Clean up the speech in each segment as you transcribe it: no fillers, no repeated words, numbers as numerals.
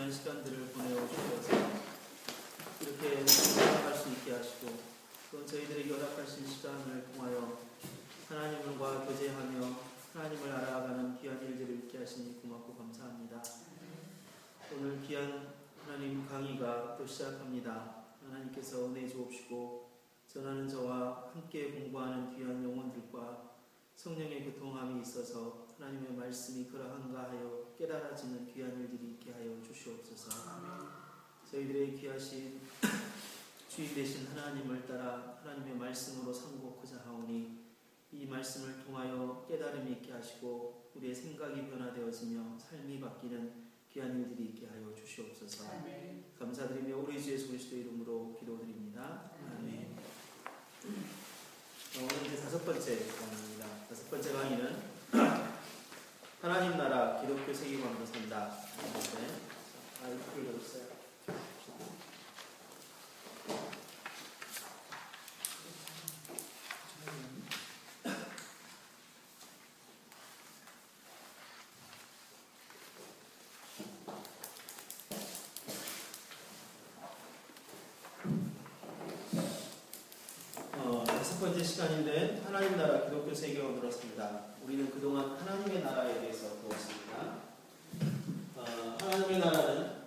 귀한 시간들을 보내주셔서 이렇게 살아갈 수 있게 하시고 또 저희들에게 허락하신 시간을 통하여 하나님과 교제하며 하나님을 알아가는 귀한 일들을 있게 하시니 고맙고 감사합니다. 오늘 귀한 하나님 강의가 또 시작합니다. 하나님께서 은혜 주옵시고 전하는 저와 함께 공부하는 귀한 영혼들과 성령의 교통함이 있어서 하나님의 말씀이 그러한가 하여 깨달아지는 귀한 일들이 있게 하여 주시옵소서. 저희들의 귀하신 주인 되신 하나님을 따라 하나님의 말씀으로 삼고하자 하오니 이 말씀을 통하여 깨달음이 있게 하시고 우리의 생각이 변화되어지며 삶이 바뀌는 귀한 일들이 있게 하여 주시옵소서. 감사드리며 우리 주 예수 그리스도 이름으로 기도드립니다. 아멘. 오늘 이제 5번째 강의입니다. 5번째 강의는 하나님 나라 기독교 세계관으로 산다. 아이디를 넣었어요. 첫 번째 시간인데 하나님 나라 기독교 세계관으로 산다. 우리는 그동안 하나님의 나라에 대해서 배웠습니다. 하나님의 나라는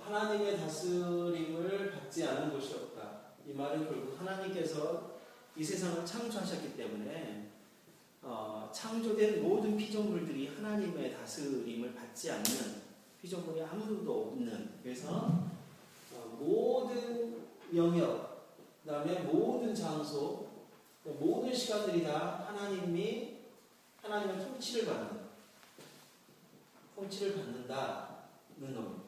하나님의 다스림을 받지 않은 곳이 없다. 이 말은 결국 하나님께서 이 세상을 창조하셨기 때문에 창조된 모든 피조물들이 하나님의 다스림을 받지 않는 피조물이 아무도 없는, 그래서 모든 영역, 그 다음에 모든 장소, 모든 시간들이 다 하나님의 통치를 받는다는 겁니다.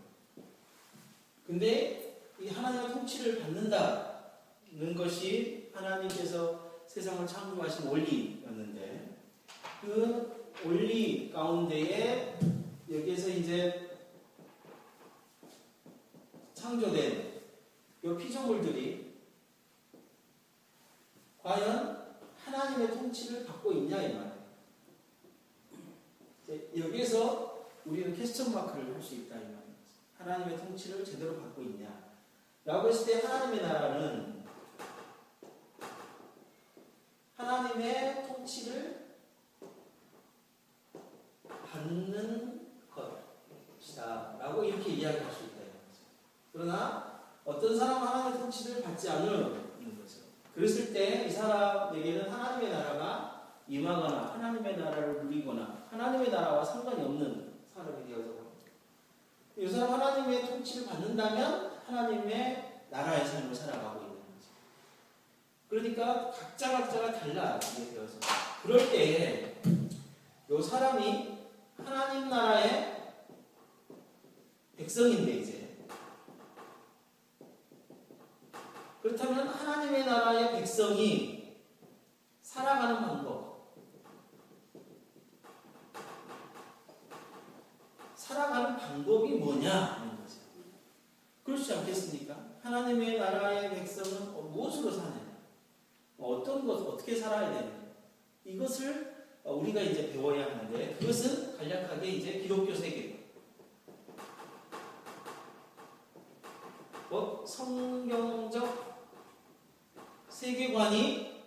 근데 이 하나님의 통치를 받는다는 것이 하나님께서 세상을 창조하신 원리였는데, 그 원리 가운데에 여기에서 이제 창조된 이 피조물들이 과연 하나님의 통치를 받고 있냐 이 말이에요. 여기에서 우리는 퀘스천 마크를 할 수 있다 이 말이에요. 하나님의 통치를 제대로 받고 있냐 라고 했을 때 하나님의 나라는 하나님의 통치를 받는 것이다 라고 이렇게 이야기할 수 있다 이 말이에요. 그러나 어떤 사람은 하나님의 통치를 받지 않는 거죠. 그랬을 때 이 사람에게는 하나님의 나라가 임하거나 하나님의 나라를 누리거나 하나님의 나라와 상관이 없는 사람이 되어져 버립니다. 이 사람 하나님의 통치를 받는다면 하나님의 나라의 삶을 살아가고 있는 거죠. 그러니까 각자가 달라지게 되어서 그럴 때에 이 사람이 하나님 나라의 백성인데 이제 그렇다면 하나님의 나라의 백성이 살아가는 방법, 살아가는 방법이 뭐냐 하는 거죠. 그렇지 않겠습니까? 하나님의 나라의 백성은 무엇으로 사느냐, 어떤 것, 어떻게 살아야 되느냐, 이것을 우리가 이제 배워야 하는데, 그것은 간략하게 이제 기독교 세계, 성경적 세계관이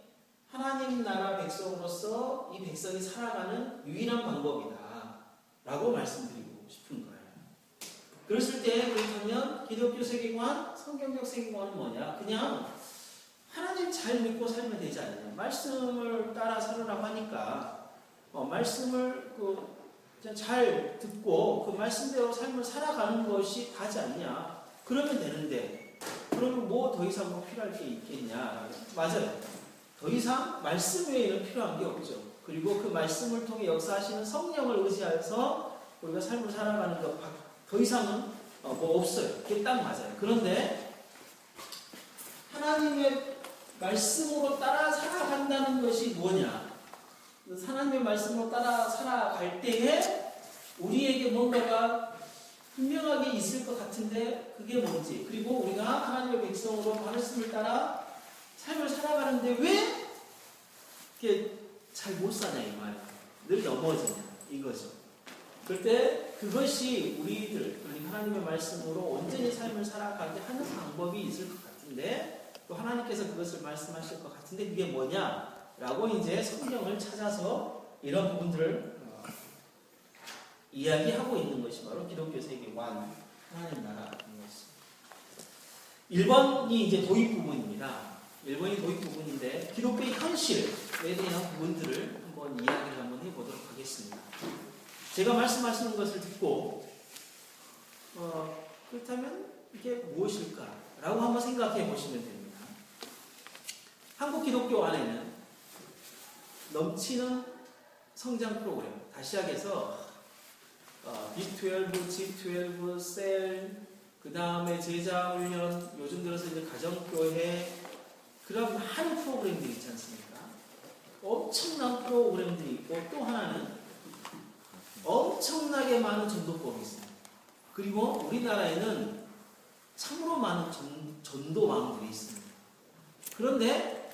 하나님 나라 백성으로서 이 백성이 살아가는 유일한 방법이다 라고 말씀드리고 싶은 거예요. 그랬을 때 그렇다면 기독교 세계관, 성경적 세계관은 뭐냐? 그냥 하나님 잘 믿고 살면 되지 않느냐, 말씀을 따라 살으라고 하니까 말씀을 잘 듣고 그 말씀대로 삶을 살아가는 것이 다지 않냐, 그러면 되는데, 그러면 뭐 더 이상 뭐 필요할 게 있겠냐? 맞아요. 더 이상 말씀 외에는 필요한 게 없죠. 그리고 그 말씀을 통해 역사하시는 성령을 의지해서 우리가 삶을 살아가는 것 더 이상은 뭐 없어요. 그게 딱 맞아요. 그런데 하나님의 말씀으로 따라 살아간다는 것이 뭐냐? 하나님의 말씀으로 따라 살아갈 때에 우리에게 뭔가가 분명하게 있을 것 같은데 그게 뭔지, 그리고 우리가 하나님의 백성으로 말씀을 따라 삶을 살아가는데 왜 이렇게 잘 못 사냐 이 말이에요. 늘 넘어지냐 이거죠. 그때 그것이 우리 하나님의 말씀으로 온전히 삶을 살아가게 하는 방법이 있을 것 같은데, 또 하나님께서 그것을 말씀하실 것 같은데 그게 뭐냐라고 이제 성경을 찾아서 이런 부분들을 이야기하고 있는 것이 바로 기독교 세계관 하나님 나라인 것입니다. 1번이 이제 도입 부분입니다. 1번이 도입 부분인데 기독교의 현실에 대한 부분들을 한번 이야기를 한번 해보도록 하겠습니다. 제가 말씀하시는 것을 듣고 그렇다면 이게 무엇일까라고 한번 생각해 보시면 됩니다. 한국 기독교 안에는 넘치는 성장 프로그램, 다시약에서 B12, G12, 셀, 그 다음에 제자훈련, 요즘 들어서 이제 가정교회, 그런 많은 프로그램들이 있지 않습니까? 엄청난 프로그램들이 있고, 또 하나는 엄청나게 많은 전도법이 있습니다. 그리고 우리나라에는 참으로 많은 전도망들이 있습니다. 그런데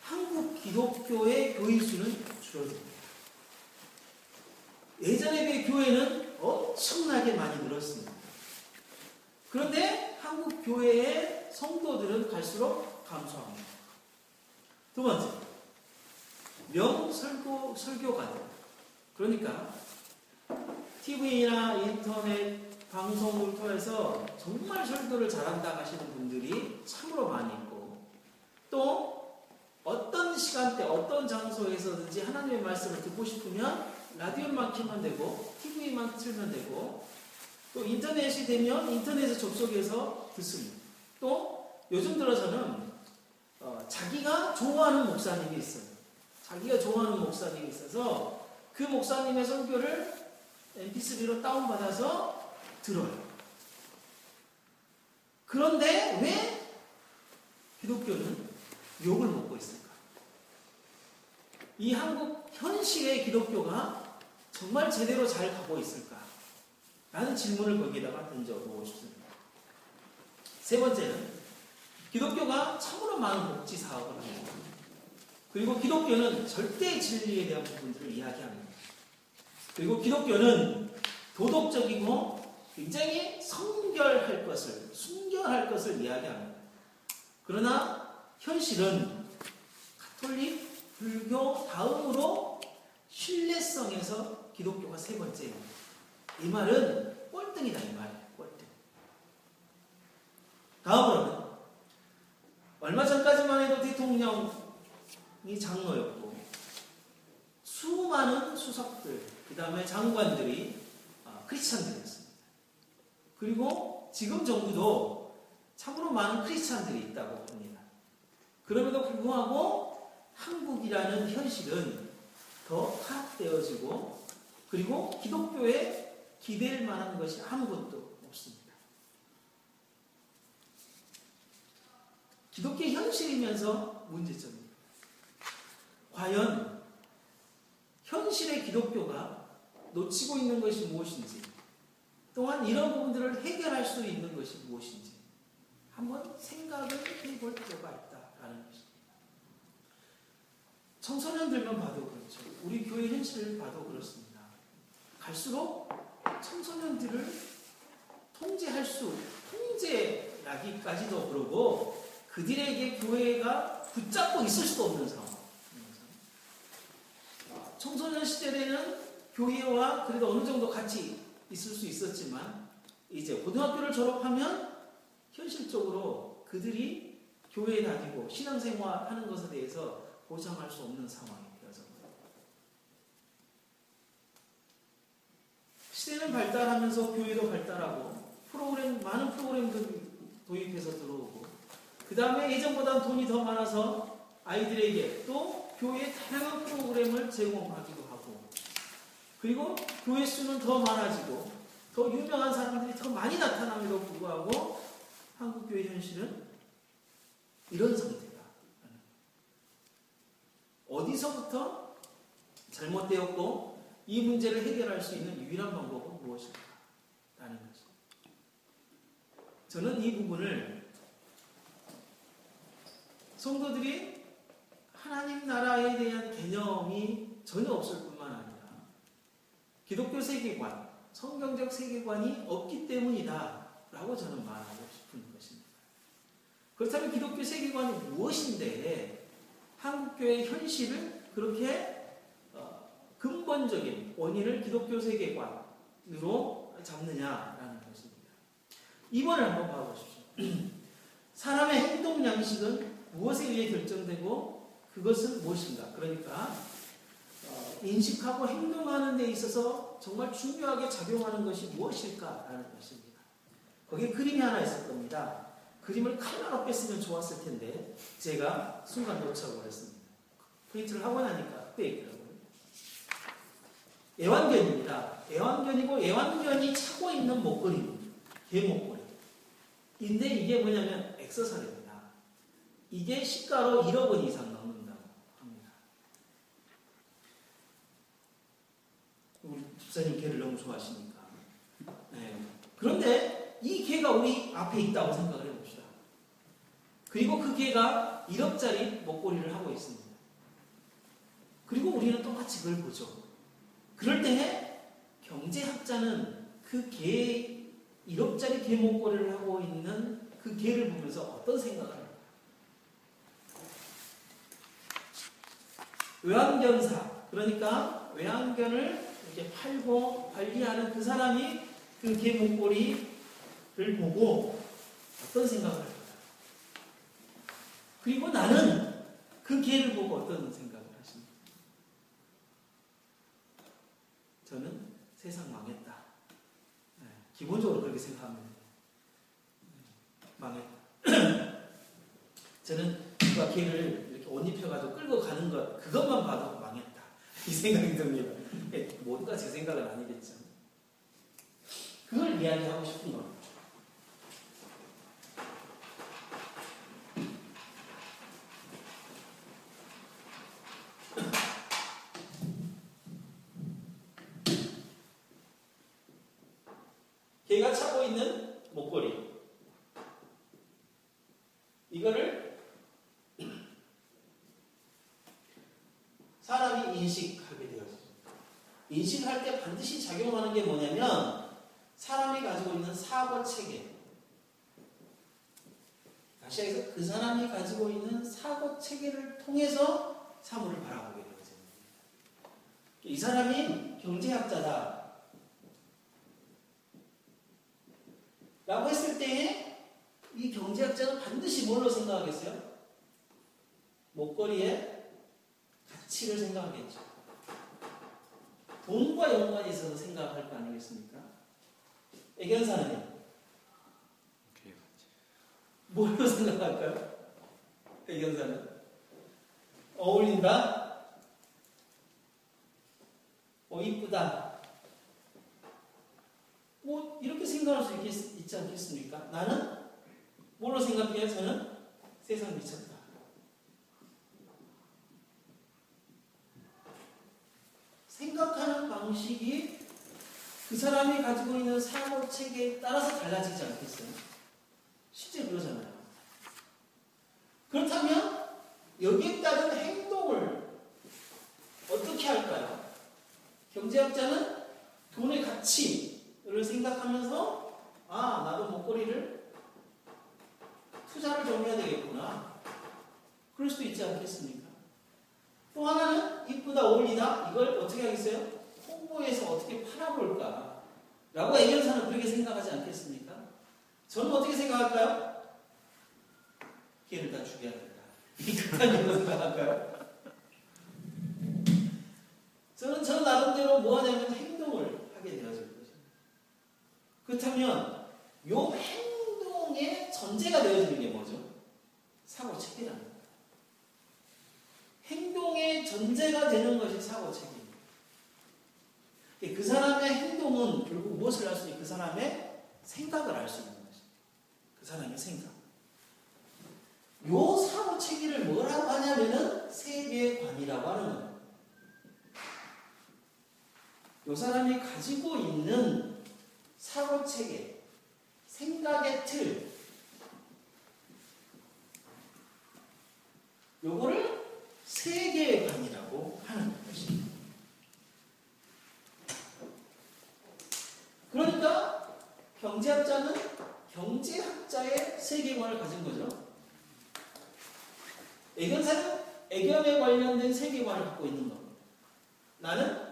한국 기독교의 교인 수는 줄어듭니다. 예전에 비해 교회는 엄청나게 많이 늘었습니다. 그런데 한국 교회의 성도들은 갈수록 감소합니다. 두 번째, 설교가들. 그러니까 TV나 인터넷 방송을 통해서 정말 설교를 잘한다 하시는 분들이 참으로 많이 있고, 또 어떤 시간대, 어떤 장소에서든지 하나님의 말씀을 듣고 싶으면 라디오만 켜면 되고, TV만 틀면 되고, 또 인터넷이 되면 인터넷에 접속해서 듣습니다. 또 요즘 들어서는 자기가 좋아하는 목사님이 있어요. 자기가 좋아하는 목사님이 있어서 그 목사님의 설교를 mp3로 다운받아서 들어요. 그런데 왜 기독교는 욕을 먹고 있을까? 이 한국 현실의 기독교가 정말 제대로 잘 가고 있을까? 라는 질문을 거기에다가 던져보고 싶습니다. 세 번째는 기독교가 참으로 많은 복지 사업을 합니다. 그리고 기독교는 절대 진리에 대한 부분들을 이야기합니다. 그리고 기독교는 도덕적이고 굉장히 순결할 것을 이야기합니다. 그러나 현실은 가톨릭, 불교 다음으로 신뢰성에서 기독교가 세 번째입니다. 이 말은 꼴등이다, 이 말이에요. 꼴등. 다음으로는 얼마 전까지만 해도 대통령이 장로였고 수많은 수석들, 그 다음에 장관들이 크리스찬들이었습니다. 그리고 지금 정부도 참으로 많은 크리스찬들이 있다고 합니다. 그럼에도 불구하고 한국이라는 현실은 더 타락되어지고, 그리고 기독교에 기댈 만한 것이 아무것도 없습니다. 기독교의 현실이면서 문제점입니다. 과연 현실의 기독교가 놓치고 있는 것이 무엇인지, 또한 이런 부분들을 해결할 수 있는 것이 무엇인지 한번 생각을 해볼 필요가 있다라는 것입니다. 청소년들만 봐도 그렇죠. 우리 교회 현실을 봐도 그렇습니다. 갈수록 청소년들을 통제라기까지도 그러고 그들에게 교회가 붙잡고 있을 수도 없는 상황. 청소년 시절에는 교회와 그래도 어느 정도 같이 있을 수 있었지만 이제 고등학교를 졸업하면 현실적으로 그들이 교회에 다니고 신앙생활하는 것에 대해서 보장할 수 없는 상황이 되어집니다. 시대는 발달하면서 교회도 발달하고 많은 프로그램들이 도입해서 들어오고, 그 다음에 예전보다 돈이 더 많아서 아이들에게 또 교회의 다양한 프로그램을 제공하기도 하고, 그리고 교회 수는 더 많아지고 더 유명한 사람들이 더 많이 나타남에도 불구하고 한국 교회 현실은 이런 상태다. 어디서부터 잘못되었고 이 문제를 해결할 수 있는 유일한 방법은 무엇일까? 라는 거죠. 저는 이 부분을 성도들이 하나님 나라에 대한 개념이 전혀 없을 뿐만 아니라 기독교 세계관, 성경적 세계관이 없기 때문이다 라고 저는 말하고 싶은 것입니다. 그렇다면 기독교 세계관이 무엇인데 한국교회의 현실을 그렇게 근본적인 원인을 기독교 세계관으로 잡느냐라는 것입니다. 2번을 한번 봐보십시오. 사람의 행동 양식은 무엇에 의해 결정되고 그것은 무엇인가? 그러니까 인식하고 행동하는 데 있어서 정말 중요하게 작용하는 것이 무엇일까라는 것입니다. 거기에 그림이 하나 있을 겁니다. 그림을 칼라로 뺐으면 좋았을 텐데 제가 순간 놓쳐버렸습니다. 프린트를 하고 나니까 빼있더라고요. 애완견입니다. 애완견이고 애완견이 차고 있는 목걸이입니다. 개 목걸이. 인데 이게 뭐냐면 액세서리입니다. 이게 시가로 1억 원 이상 넘는다고 합니다. 우리 집사님 개를 너무 좋아하시니까. 네. 그런데 이 개가 우리 앞에 있다고 생각을 해봅시다. 그리고 그 개가 1억짜리 목걸이를 하고 있습니다. 그리고 우리는 똑같이 그걸 보죠. 그럴 때 경제학자는 그 개, 1억짜리 개 목걸이를 하고 있는 그 개를 보면서 어떤 생각을 합니까? 외환견사, 그러니까 외환견을 이렇게 팔고 관리하는 그 사람이 그 개 목걸이를 보고 어떤 생각을 할까요? 그리고 나는 그 개를 보고 어떤 생각을 하십니까? 저는 세상 망했다. 네, 기본적으로 그렇게 생각합니다. 망했다. 저는 누가 개를 이렇게 옷 입혀가지고 끌고 가는 것, 그것만 봐도 망했다. 이 생각이 듭니다. 뭔가 제 생각은 아니겠죠. 그걸 이야기하고 싶은 겁니다. 개가 차고 있는 목걸이. 이거를 사람이 인식하게 되었습니다. 인식할 때 반드시 작용하는 게 뭐냐면 사람이 가지고 있는 사고 체계. 다시 해서 그 사람이 가지고 있는 사고 체계를 통해서 사물을 바라보게 되어집니다. 이 사람이 경제학자다 라고 했을 때에 이 경제학자는 반드시 뭘로 생각하겠어요? 목걸이의 가치를 생각하겠죠. 돈과 연관이 있어서 생각할 거 아니겠습니까? 애견사는요? 뭘로 생각할까요? 애견사는? 어울린다? 이쁘다? 뭐 이렇게 생각할 수 있지 않겠습니까? 나는 뭘로 생각해요? 저는 세상 미쳤다. 생각하는 방식이 그 사람이 가지고 있는 사고 체계에 따라서 달라지지 않겠어요? 실제 그러잖아요. 그렇다면 여기에 따른 행동을 어떻게 할까요? 경제학자는 돈의 가치를 생각하면서 나도 목걸이를 투자를 좀 해야 되겠구나. 그럴 수도 있지 않겠습니까? 또 하나는 이쁘다, 어울리다. 이걸 어떻게 하겠어요? 홍보해서 어떻게 팔아볼까? 라고 애견사는 그렇게 생각하지 않겠습니까? 저는 어떻게 생각할까요? 걔를 다 죽여야 된다. 이 극단적으로 생각할까요? 저는 저 나름대로 뭐 하냐면 행동을 하게 되어질 것입니다. 그렇다면 요 행동의 전제가 되어지는 게 뭐죠? 사고체계라는 거예요. 행동의 전제가 되는 것이 사고체계입니다. 그 사람의 행동은 결국 무엇을 알 수 있는? 그 사람의 생각을 알 수 있는 것입니다. 그 사람의 생각. 요 사고체계를 뭐라고 하냐면은 세계관이라고 하는 겁니다. 요 사람이 가지고 있는 사고체계, 생각의 틀, 요거를 세계관이라고 하는 것입니다. 경제학자는 경제학자의 세계관을 가진 거죠. 애견사는 애견에 관련된 세계관을 갖고 있는 겁니다. 나는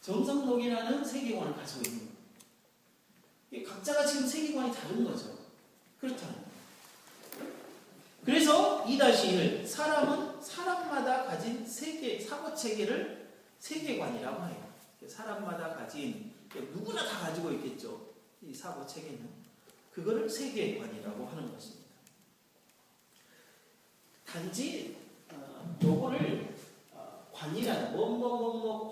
정성록이라는 세계관을 가지고 있는 겁니다. 각자가 지금 세계관이 다른 거죠. 그렇다는 거예요. 그래서 2-1 사람은 사람마다 가진 사고체계를 세계관이라고 해요. 사람마다 가진 누구나 다 가지고 있겠죠. 이 사고체계는 그거를 세계관이라고 하는 것입니다. 단지 요거를 관이라는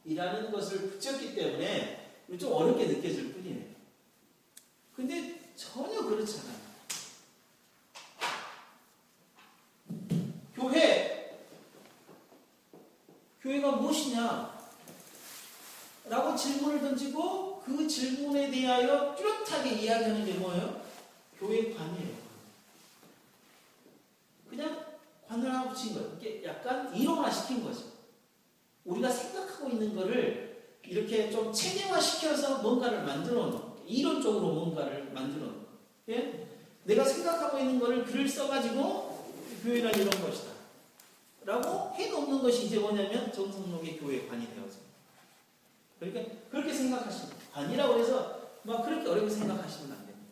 관이라는 것을 붙였기 때문에 좀 어렵게 느껴질 뿐이에요. 근데 전혀 그렇지 않아요. 교회가 무엇이냐? 라고 질문을 던지고 그 질문에 대하여 뚜렷하게 이야기하는 게 뭐예요? 교회 관이에요. 그냥 관을 하나 붙인 거예요. 이게 약간 이론화 시킨 거죠. 우리가 생각하고 있는 거를 이렇게 좀 체계화시켜서 뭔가를 만들어 놓은, 이론적으로 뭔가를 만들어 놓은. 예? 내가 생각하고 있는 거를 글을 써가지고 교회란 이런 것이다. 라고 해놓는 것이 이제 뭐냐면 정성록의 교회 관이 되어집니다. 그러니까 그렇게 생각하시면 관이라고 해서 막 그렇게 어렵게 생각하시면 안 됩니다.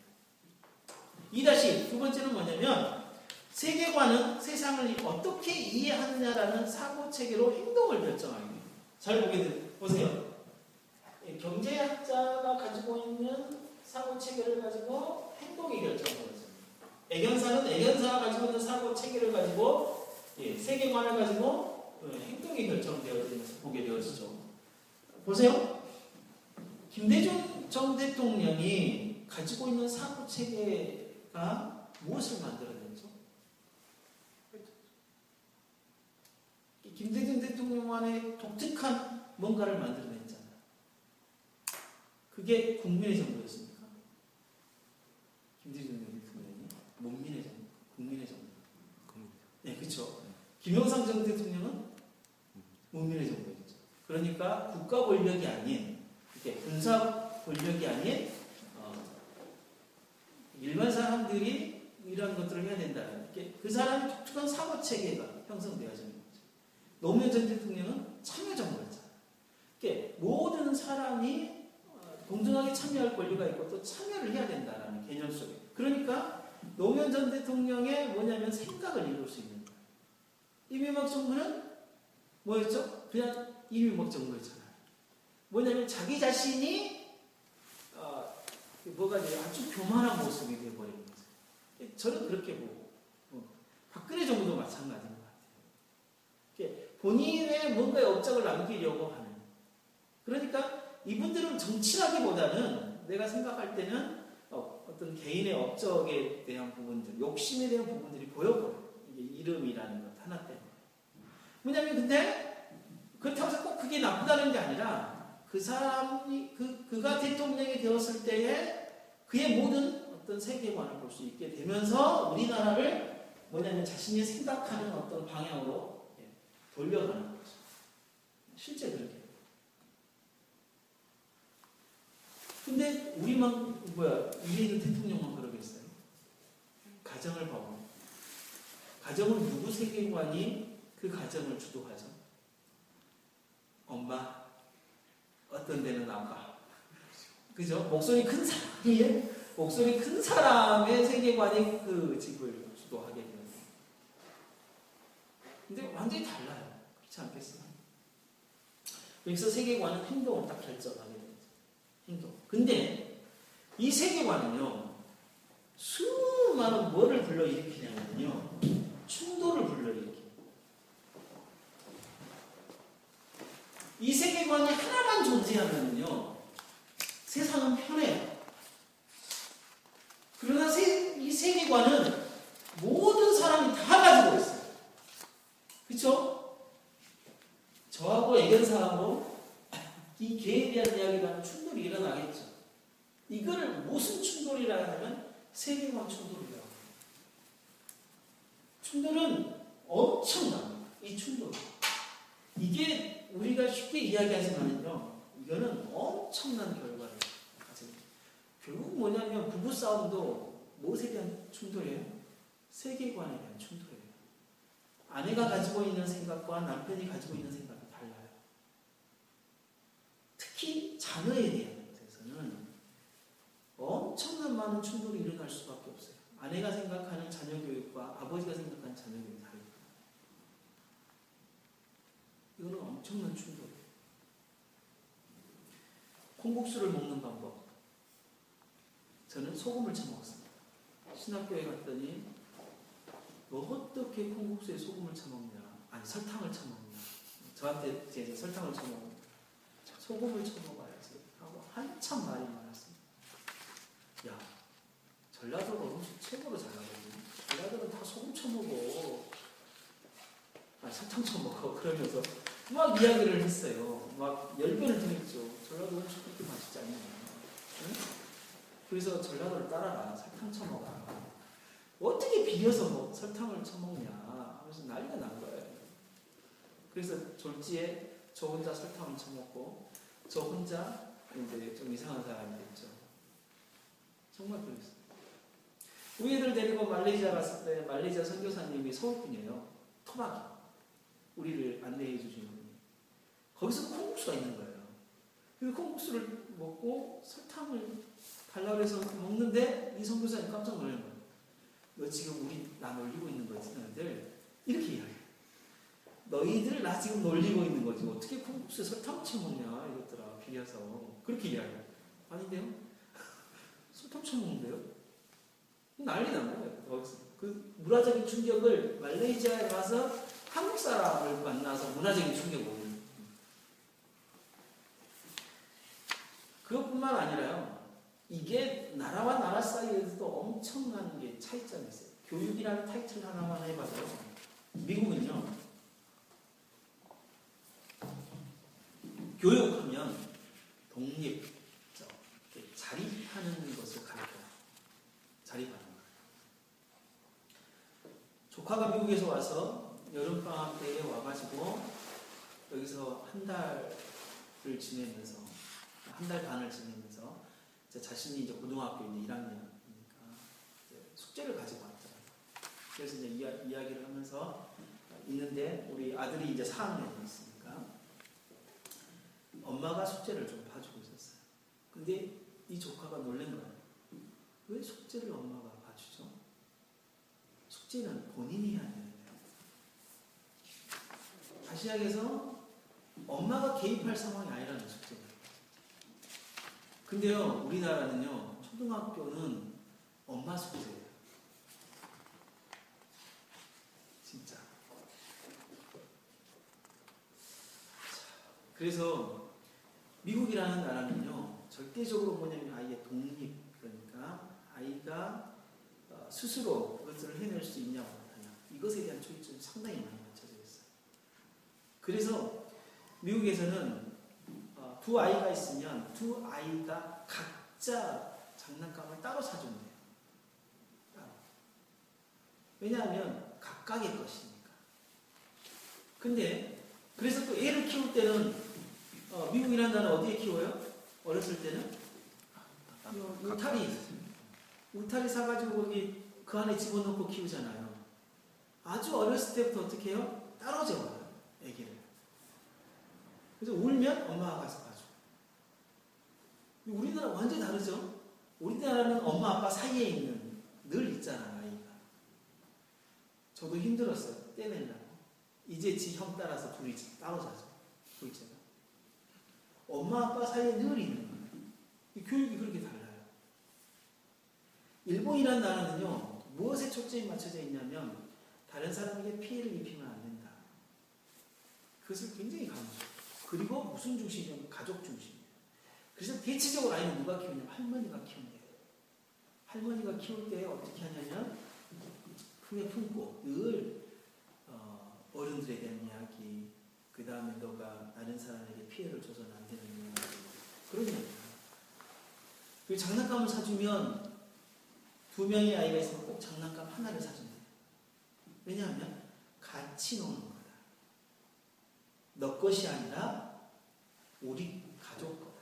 2-2 두 번째는 뭐냐면 세계관은 세상을 어떻게 이해하느냐라는 사고체계로 행동을 결정하게 됩니다. 잘 보세요. 경제학자가 가지고 있는 사고체계를 가지고 행동이 결정되어집니다. 애견사는 애견사가 가지고 있는 사고체계를 가지고 세계관을 가지고 행동이 결정되어지는 것을 보게 되어지죠. 보세요. 김대중 전 대통령이 가지고 있는 사고체계가 무엇을 만들어냈죠? 김대중 대통령만의 독특한 뭔가를 만들어냈잖아요. 그게 국민의 정부였습니까? 김대중 대통령이 문민의 정부, 국민의 정부. 네, 그렇죠. 김영삼 전 대통령은 문민의 정부였죠. 그러니까 국가 권력이 아닌, 이렇게 군사 권력이 아닌 일반 사람들이 이런 것들을 해야 된다는 그 사람의 독특한 사고 체계가 형성되어지는 거죠. 노무현 전 대통령은 참여 정부였잖아요. 모든 사람이 공정하게 참여할 권리가 있고 또 참여를 해야 된다는 개념 속에. 그러니까 노무현 전 대통령의 뭐냐면 생각을 이룰 수 있는 거예요. 이명박 정부는 뭐였죠? 그냥 이명박 정부였잖아요. 뭐냐면 자기 자신이 뭐가 돼요? 아주 교만한 모습이 되어버리는 거죠. 저는 그렇게 보고 박근혜 정부도 마찬가지인 것 같아요. 본인의 뭔가의 업적을 남기려고 하는. 그러니까 이분들은 정치라기보다는 내가 생각할 때는 어떤 개인의 업적에 대한 부분들, 욕심에 대한 부분들이 보여버려요. 이게 이름이라는 것 하나 때문에. 뭐냐면 근데 그렇다고 해서 꼭 그게 나쁘다는 게 아니라 그 사람이 그가 대통령이 되었을 때에 그의 모든 어떤 세계관을 볼 수 있게 되면서 우리나라를 뭐냐면 자신이 생각하는 어떤 방향으로 돌려가는 거죠. 실제 그렇게. 근데 우리만 위에 있는 대통령만 그러겠어요? 가정을 봐봐. 가정은 누구 세계관이 그 가정을 주도하죠? 엄마, 어떤 데는 아빠. 그죠? 목소리 큰 사람의 세계관이 그 집을 주도하게 되는 거예요. 근데 완전히 달라요. 그렇지 않겠어요? 여기서 세계관은 행동을 딱 결정하게 되죠. 행동. 근데 이 세계관은요, 수많은 뭐를 불러일으키냐면요, 충돌을 불러일으켜요. 이 세계관이 하나만 존재하면요, 세상은 편해요. 그러나 이 세계관은 모든 사람이 다 가지고 있어요. 그렇죠? 저하고 애견사하고 이 개에 대한 이야기가 하면 충돌이 일어나겠죠. 이거를 무슨 충돌이라 하면 세계관 충돌이라고 해요. 충돌은 엄청납니다. 이 충돌. 이게 우리가 쉽게 이야기하지만요, 이거는 엄청난 결과를 가집니다. 결국 뭐냐면 부부싸움도 무엇에 대한 충돌이에요? 세계관에 대한 충돌이에요. 아내가 가지고 있는 생각과 남편이 가지고 있는 생각이 달라요. 특히 자녀에 대한 것에서는 엄청난 많은 충돌이 일어날 수밖에 없어요. 아내가 생각하는 자녀 교육과 아버지가 생각하는 자녀 교육이 다르니까. 이거는 엄청난 충돌이에요. 콩국수를 먹는 방법. 저는 소금을 쳐먹었습니다. 신학교에 갔더니 너 어떻게 콩국수에 소금을 쳐먹냐? 아니 설탕을 쳐먹냐? 저한테 이제 설탕을 쳐먹는 소금을 쳐먹어야지 하고 한참 말이 많았습니다. 야, 전라도가 음식 최고로 잘하거든요. 전라도는 다 소금 쳐먹어. 아니 설탕 쳐먹어. 그러면서 막 이야기를 했어요. 막 10번을 더 했죠. 전라도 음식 그렇게 맛있지 않냐? 응? 그래서 전라도를 따라라. 설탕 쳐먹어라. 어떻게 비벼서 뭐 설탕을 쳐먹냐 하면서 난리가 난 거예요. 그래서 졸지에 저 혼자 설탕을 쳐먹고 저 혼자 이제 좀 이상한 사람이 됐죠. 정말 그랬어요. 우리 애들 데리고 말레이시아 갔을 때 말레이시아 선교사님이 서울분이에요. 토막이 우리를 안내해 주신 분이. 거기서 콩국수가 있는 거예요. 그래서 콩국수를 먹고 설탕을 달라고 해서 먹는데 이 선교사님 깜짝 놀란 거예요. 너 지금 나 놀리고 있는 거지, 너희들? 이렇게 이야기해. 너희들 나 지금 놀리고 있는 거지. 어떻게 콩국수에 설탕 쳐먹냐, 이것들아, 비려서. 그렇게 이야기해. 아닌데요? 설탕 쳐먹는데요? 난리 난 거예요, 거기서. 그 문화적인 충격을 말레이시아에 가서 한국 사람을 만나서 문화적인 충격을 오는 거예요. 그것뿐만 아니라요. 이게 나라와 나라 사이에서도 엄청난 게 차이점이 있어요. 교육이라는 타이틀 하나만 해봐도요. 미국은요. 교육하면 독립, 자립하는 것을 가르쳐요. 자립하는 거. 조카가 미국에서 와서 여름방학 때에 와가지고 여기서 한 달을 지내면서 한 달 반을 지내면서 자신이 이제 고등학교 이제 1학년이니까 숙제를 가지고 왔더라고요. 그래서 이제 이야기를 하면서 있는데 우리 아들이 이제 4학년이 있으니까 엄마가 숙제를 좀 봐주고 있었어요. 근데 이 조카가 놀란 거예요. 왜 숙제를 엄마가 봐주죠? 숙제는 본인이 해야 되는데. 다시 이야기해서 엄마가 개입할 상황이 아니라는 숙제예요. 근데요, 우리나라는요, 초등학교는 엄마 숙제예요. 진짜. 그래서 미국이라는 나라는요, 절대적으로 뭐냐면 아이의 독립, 그러니까 아이가 스스로 그것을 해낼 수 있냐고 하냐. 이것에 대한 초점이 상당히 많이 맞춰져 있어요. 그래서 미국에서는 두 아이가 있으면 두 아이가 각자 장난감을 따로 사준대요. 따로. 왜냐하면 각각의 것이니까. 근데 그래서 또 애를 키울 때는 미국이라는 나라는 어디에 키워요? 어렸을 때는 울타리 사가지고 거기 그 안에 집어넣고 키우잖아요. 아주 어렸을 때부터 어떻게 해요? 따로 재워요. 애기를. 그래서 울면 엄마가 가서 봐줘. 우리나라 완전히 다르죠? 우리나라는 엄마 아빠 사이에 있는 늘 있잖아요, 아이가. 저도 힘들었어요. 떼내려고. 이제 지 형 따라서 둘이 따로 자죠. 둘째가. 엄마 아빠 사이에 늘 있는 거예요. 이 교육이 그렇게 달라요. 일본이라는 나라는요, 무엇에 초점이 맞춰져 있냐면 다른 사람에게 피해를 입히면 안 된다. 그것을 굉장히 강조해요. 그리고 무슨 중심이냐면 가족 중심이에요. 그래서 대체적으로 아이는 누가 키우냐면 할머니가 키운대요. 할머니가 키울 때 어떻게 하냐면 품에 품고 늘 어른들에 대한 이야기, 그 다음에 너가 다른 사람에게 피해를 줘서는 안 되는 이야기, 그런 이야기예요. 그리고 장난감을 사주면 두 명의 아이가 있으면 꼭 장난감 하나를 사준대요. 왜냐하면 같이 노는 거다. 너 것이 아니라 우리 가족 거다.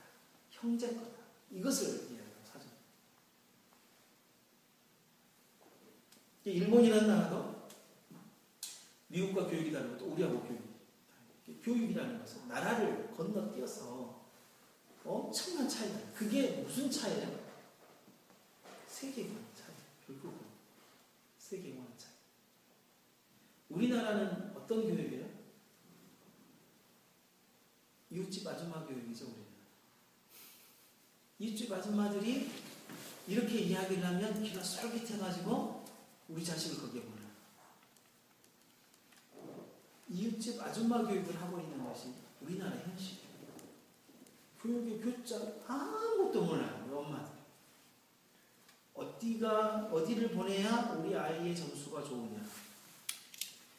형제 거다. 이것을 이야기하고 사줘요. 일본이라는 나라도 미국과 교육이 다르고 또 우리하고 교육이 다르고 교육이라는 것은 나라를 건너뛰어서 엄청난 차이다. 그게 무슨 차이예요? 세계관 차이. 결국은 세계관 차이. 우리나라는 어떤 교육이에요? 이웃집 아줌마 교육이죠. 우리는 이웃집 아줌마들이 이렇게 이야기를 하면 귀가 쏠깃해가지고 우리 자식을 거기에 보내요. 이웃집 아줌마 교육을 하고 있는 것이 우리나라 현실이에요. 교육의 교장 아무것도 몰라요. 우리 엄마들. 어디를 보내야 우리 아이의 점수가 좋으냐.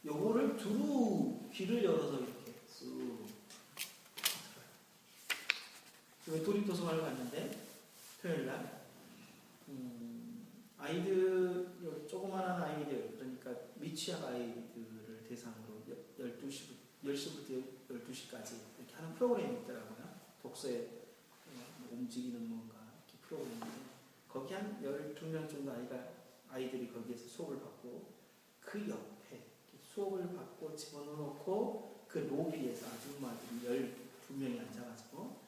요거를 두루 귀를 열어서 이렇게 쑥 들어요. 도립도서관을 갔는데 토요일날 아이들, 조그마한 아이들, 그러니까 미취학 아이들을 대상으로 10시부터 12시까지 이렇게 하는 프로그램이 있더라고요. 독서에 움직이는 뭔가 이렇게 프로그램인데 거기 한 12명 정도 아이들이 거기에서 수업을 받고 그 옆에 수업을 받고 집어넣고 그 로비에서 아줌마들이 12명이 앉아가지고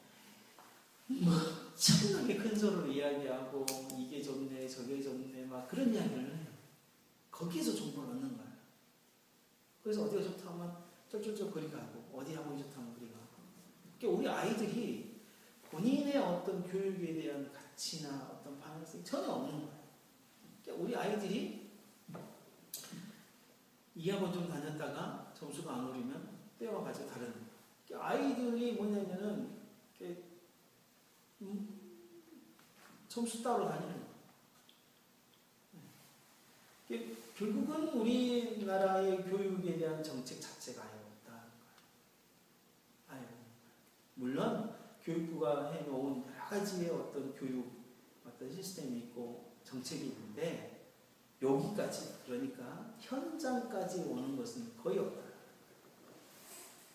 엄청나게 큰 소리로 이야기하고 이게 좋네 저게 좋네 막 그런 이야기를 해요. 거기에서 정보를 얻는 거예요. 그래서 어디가 좋다 하면 쩔쩔쩔 그리 가고 어디 학원이 좋다 하면 그리 가고. 그러니까 우리 아이들이 본인의 어떤 교육에 대한 가치나 어떤 방향성이 전혀 없는 거예요. 그러니까 우리 아이들이 이 학원 좀 다녔다가 점수가 안 오르면 떼어가지고 다른 그러니까 아이들이 뭐냐면은 점수 따로 다니는 거예요. 결국은 우리나라의 교육에 대한 정책 자체가 아예 없다는 거예요. 아예 없는 거예요. 물론 교육부가 해놓은 여러 가지의 어떤 교육 어떤 시스템이 있고 정책이 있는데 여기까지 그러니까 현장까지 오는 것은 거의 없다.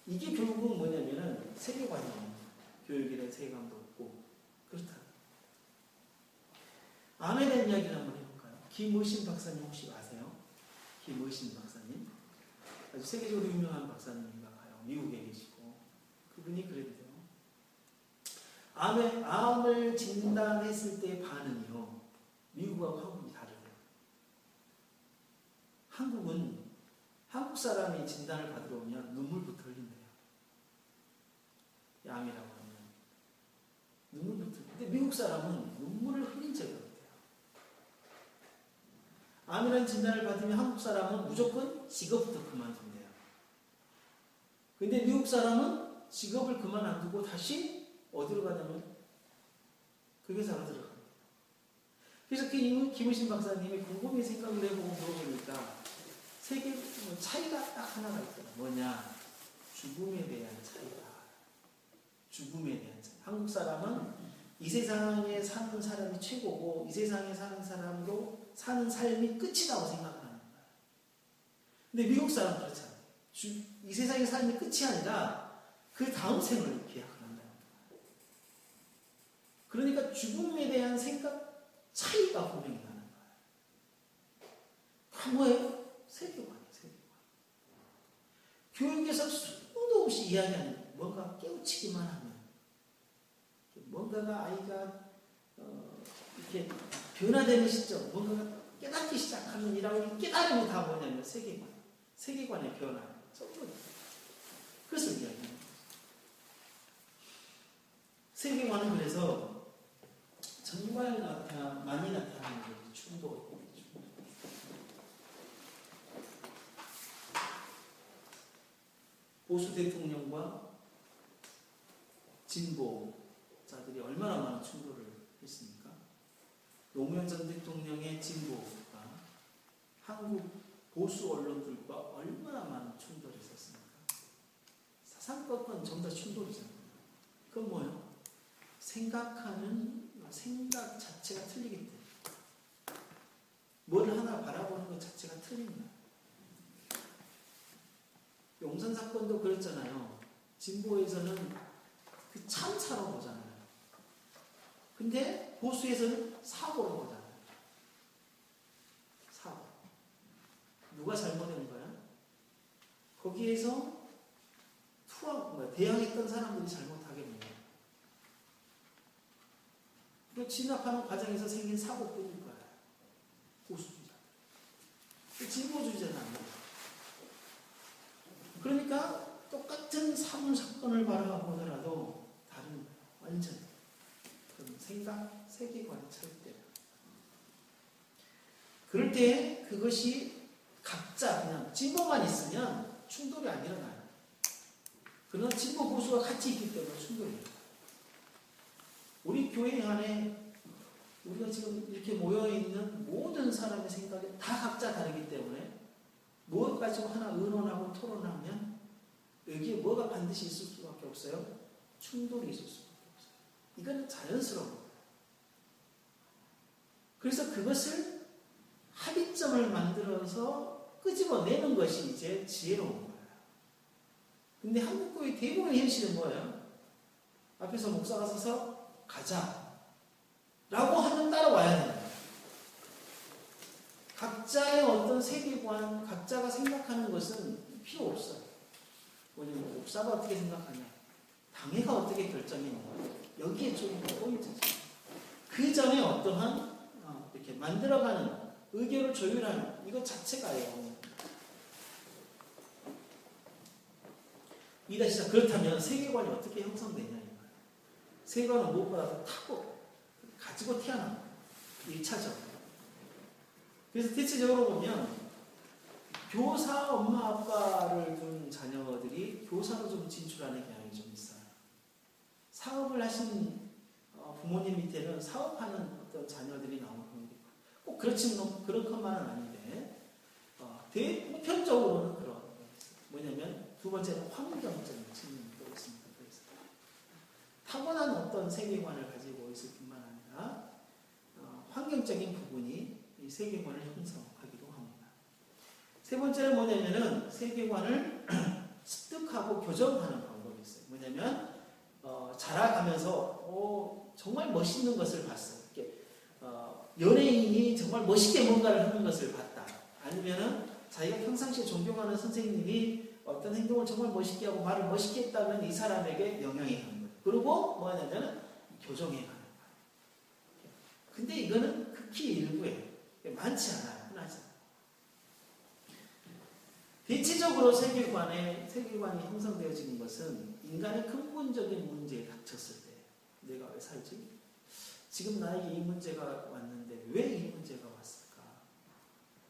이게 결국은 뭐냐면은 세계관이 없는 거예요. 교육에 대한 세계관도 없고 그렇다. 암에 대한 이야기를 한번 해볼까요? 김의신 박사님 혹시 아세요? 김의신 박사님 아주 세계적으로 유명한 박사님인가 봐요. 미국에 계시고 그분이 그랬대요. 암을 진단했을 때의 반응이요. 미국하고 한국이 다르대요. 한국은 한국 사람이 진단을 받으러 오면 눈물부터 흘린대요. 암이라고 하면 눈물부터. 근데 미국 사람은 눈물을 흘린 적이 없대요. 암이라는 진단을 받으면 한국 사람은 무조건 직업부터 그만둔대요. 근데 미국 사람은 직업을 그만 안 두고 다시 어디로 가냐면 그 회사로 들어갑니다. 그래서 그 김의신 박사님이 곰곰이 생각을 해보고 물어보니까 세계 차이가 딱 하나가 있더라. 뭐냐? 죽음에 대한 차이다. 죽음에 대한 차이. 한국 사람은 이 세상에 사는 사람이 최고고 이 세상에 사는 사람도 사는 삶이 끝이라고 생각을 하는 거야. 근데 미국 사람은 그렇지 않아요. 이 세상의 삶이 끝이 아니라 그 다음 생을 기약을 한다는 거야. 그러니까 죽음에 대한 생각 차이가 분명히 나는 거야. 다 뭐예요? 세계관이에요. 세계관. 교육에서 수도 없이 이야기하는 뭔가 깨우치기만 하면 뭔가가 아이가 이렇게 변화되는 시점, 뭔가가 깨닫기 시작하는 이라고 깨달음이 다 뭐냐면 세계관, 세계관의 변화. 그것을 이야기합니다. 세계관은 그래서 정말 많이 나타나는 게 충돌. 보수 대통령과 진보자들이 얼마나 많은 충돌을 했습니까? 노무현 전 대통령의 진보가 한국 보수 언론들과 얼마나 많은 충돌이 있었습니까? 사상법은 전부 다 충돌이잖아요. 그건 뭐예요? 생각하는 생각 자체가 틀리기 때문에 뭘 하나 바라보는 것 자체가 틀립니다. 용산 사건도 그랬잖아요. 진보에서는 그 참사로 보잖아요. 근데 보수에서는 사고로 보잖아요. 사고. 누가 잘못한 거야? 거기에서 대항했던 사람들이 잘못하겠네요. 그 진압하는 과정에서 생긴 사고뿐일 거야. 보수주의자. 진보주의자는 아니야. 그러니까 똑같은 사건을 바라보더라도 다른 거야. 완전. 그런 생각, 세계관이 차이돼요. 그럴 때 그것이 각자 그냥 진보만 있으면 충돌이 안 일어나요. 그러나 진보 보수가 같이 있기 때문에 충돌이 일어나요. 우리 교회 안에 우리가 지금 이렇게 모여있는 모든 사람의 생각이 다 각자 다르기 때문에 무엇 가지고 하나 의논하고 토론하면 여기에 뭐가 반드시 있을 수밖에 없어요? 충돌이 있을 수밖에 없어요. 이건 자연스러운 거예요. 그래서 그것을 합의점을 만들어서 끄집어내는 것이 이제 지혜로운 거예요. 근데 한국교회 대부분의 현실은 뭐예요? 앞에서 목사가 서서 가자 라고 하면 따라와야 됩니다. 각자의 어떤 세계관, 각자가 생각하는 것은 필요 없어요. 뭐냐면 목사가 어떻게 생각하냐, 당회가 어떻게 결정했냐, 여기에 좀 포인트죠. 그 전에 어떠한 이렇게 만들어가는 의견을 조율하는 이것 자체가요. 이다 시작. 그렇다면 세계관이 어떻게 형성되냐 이거예요. 세계관은 무엇보다 타고 가지고 태어난 거예요. 1차적으로. 그래서 대체적으로 보면 교사 엄마 아빠를 둔 자녀들이 교사로 좀 진출하는 경향이 좀 있어요. 사업을 하신 부모님 밑에는 사업하는 어떤 자녀들이 나오는 경우도 있고, 꼭 그런 것만은 아닌데 대보편적으로는 그런 뭐냐면 두 번째는 환경적인 측면도 있습니다. 그래서 타고난 어떤 세계관을 가지고 있을 뿐만 아니라 환경적인 부분이 이 세계관을 형성하기도 합니다. 세 번째는 뭐냐면은 세계관을 습득하고 교정하는 방법이 있어요. 뭐냐면 자라가면서 정말 멋있는 것을 봤어요. 이렇게 연예인이 정말 멋있게 뭔가를 하는 것을 봤다. 아니면은 자기가 평상시에 존경하는 선생님이 어떤 행동을 정말 멋있게 하고 말을 멋있게 했다면 이 사람에게 영향이 가는 거예요. 그리고 뭐냐면 교정해 가는 거예요. 근데 이거는 극히 일부예요. 많지 않아요. 흔하지 않아요. 대체적으로 세계관이 형성되어지는 것은 인간의 근본적인 문제에 닥쳤을 때, 내가 왜 살지? 지금 나에게 이 문제가 왔는데 왜 이 문제가 왔을까?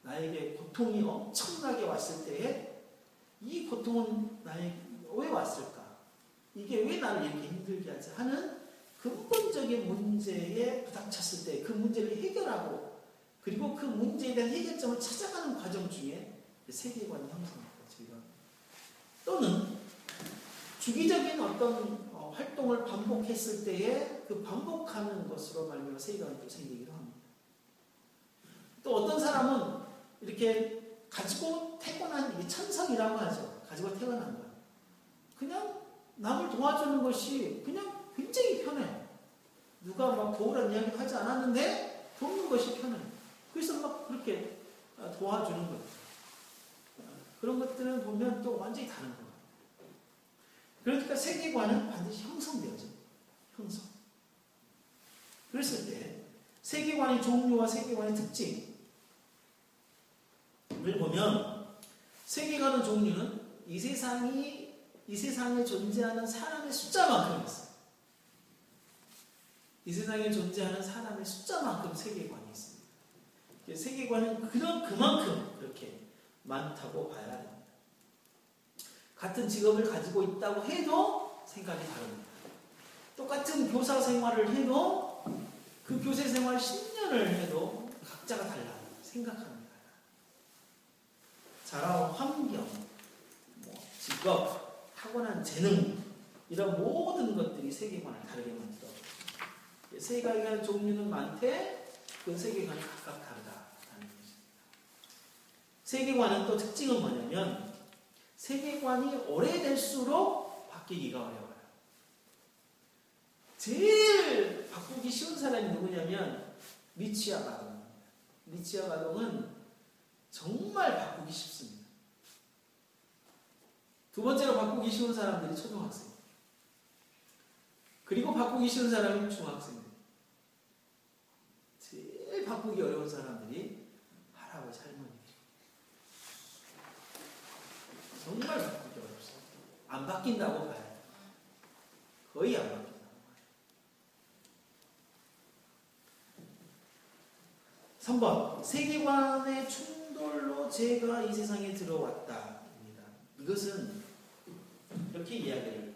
나에게 고통이 엄청나게 왔을 때에 이 고통은 나에게 왜 왔을까? 이게 왜 나를 이렇게 힘들게 하지? 하는 근본적인 문제에 부닥쳤을 때 그 문제를 해결하고 그리고 그 문제에 대한 해결점을 찾아가는 과정 중에 세계관이 형성되죠. 또는 주기적인 어떤 활동을 반복했을 때에 그 반복하는 것으로 말미암아 세계관이 또 생기기도 합니다. 또 어떤 사람은 이렇게 가지고 태어난 이게 천성이라고 하죠. 가지고 태어난 거예요. 그냥 남을 도와주는 것이 그냥 굉장히 편해요. 누가 막 도우라는 이야기도 하지 않았는데 돕는 것이 편해요. 그래서 막 그렇게 도와주는 거예요. 그런 것들은 보면 또 완전히 다른 거예요. 그러니까 세계관은 반드시 형성되어져. 형성. 그랬을 때 세계관의 종류와 세계관의 특징을 보면 세계관의 종류는 이 세상에 존재하는 사람의 숫자만큼 있어요. 이 세상에 존재하는 사람의 숫자만큼 세계관이 있습니다. 세계관은 그만큼 그렇게 많다고 봐야 됩니다. 같은 직업을 가지고 있다고 해도 생각이 다릅니다. 똑같은 교사 생활을 해도 그 교사 생활 10년을 해도 각자가 달라요. 생각하는 게 달라요. 자라온 환경, 직업, 타고난 재능 이런 모든 것들이 세계관을 다르게 만들어요. 세계관의 종류는 많되 그 세계관이 각각 다르다라는 것입니다. 세계관은 또 특징은 뭐냐면 세계관이 오래될수록 바뀌기가 어려워요. 제일 바꾸기 쉬운 사람이 누구냐면 리치아 가동입니다. 리치아 가동은 정말 바꾸기 쉽습니다. 두 번째로 바꾸기 쉬운 사람들이 초등학생. 그리고 바꾸기 쉬운 사람이 중학생들. 제일 바꾸기 어려운 사람들이 할아버지, 할머니들. 정말 바꾸기 어렵습니다. 안 바뀐다고 봐요. 거의 안 바뀐다고 봐요. 3번. 세계관의 충돌로 죄가 이 세상에 들어왔다. 입니다. 이것은 이렇게 이야기를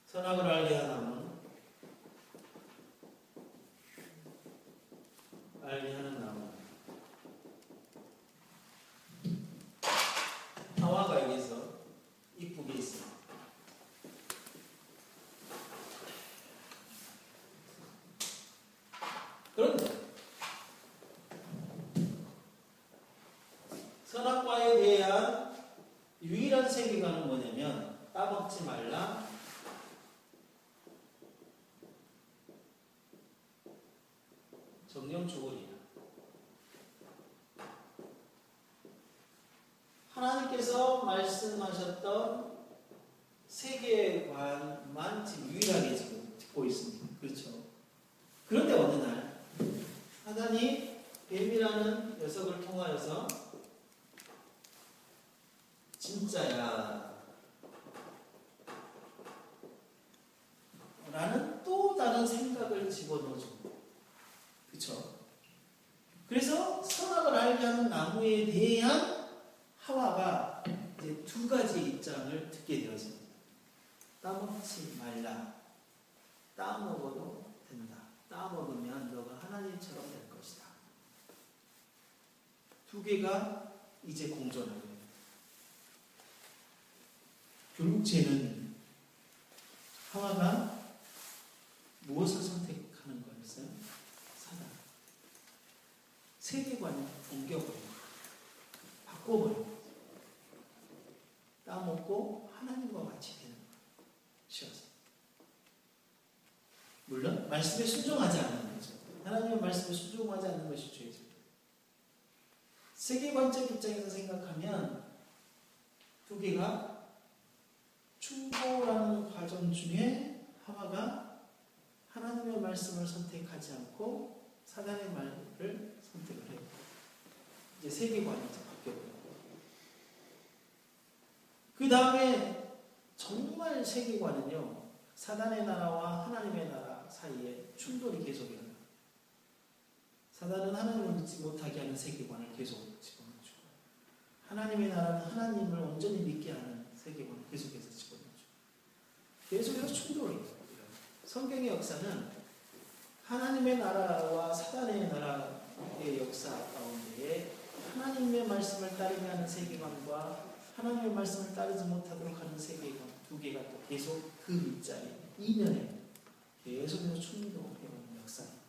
선악을 알게 하는 나무. 하와가 여기서 이쁘게 있어요. 그런데 선악과에 대한 유일한 세계관은 뭐냐면 따먹지 말라, 정령 죽으리라. 하나님께서 말씀하셨던 세계관만 지금 유일하게 지금 듣고 있습니다. 그렇죠? 그런데 어느 날 사단이 뱀이라는 녀석을 통하여서 진짜야 라는 또 다른 생각을 집어넣어줍니다. 그렇죠? 그래서 선악을 알게 하는 나무에 대한 하와가 이제 두 가지 입장을 듣게 되었습니다. 따먹지 말라. 따먹어도 된다. 따먹으면 너가 하나님처럼 될 것이다. 두 개가 이제 공존하게 됩니다. 결국 죄는 하와가 무엇을 선택하는 거였어요? 사단. 세계관을 옮겨버리고 바꿔버리고 따먹고 하나님과 같이 되는 것이었어요. 물론 말씀에 순종하지 않는 거죠. 하나님의 말씀에 순종하지 않는 것이 죄죠. 세계관적 입장에서 생각하면 두 개가 충돌하는 과정 중에 하와가 하나님의 말씀을 선택하지 않고 사단의 말을 선택을 해요. 이제 세계관이 바뀌었고요. 그 다음에 정말 세계관은요, 사단의 나라와 하나님의 나라 사이에 충돌이 계속 일어나요. 사단은 하나님을 믿지 못하게 하는 세계관을 계속 집어넣어주고, 하나님의 나라는 하나님을 온전히 믿게 하는 세계관을 계속해서 집어넣어주고, 계속해서 충돌이 일어나요. 성경의 역사는 하나님의 나라와 사단의 나라의 역사 가운데에 하나님의 말씀을 따르게 하는 세계관과 하나님의 말씀을 따르지 못하도록 하는 세계관 두 개가 또 계속 그 밑자리 이면에 계속해서 충돌해오는 역사입니다.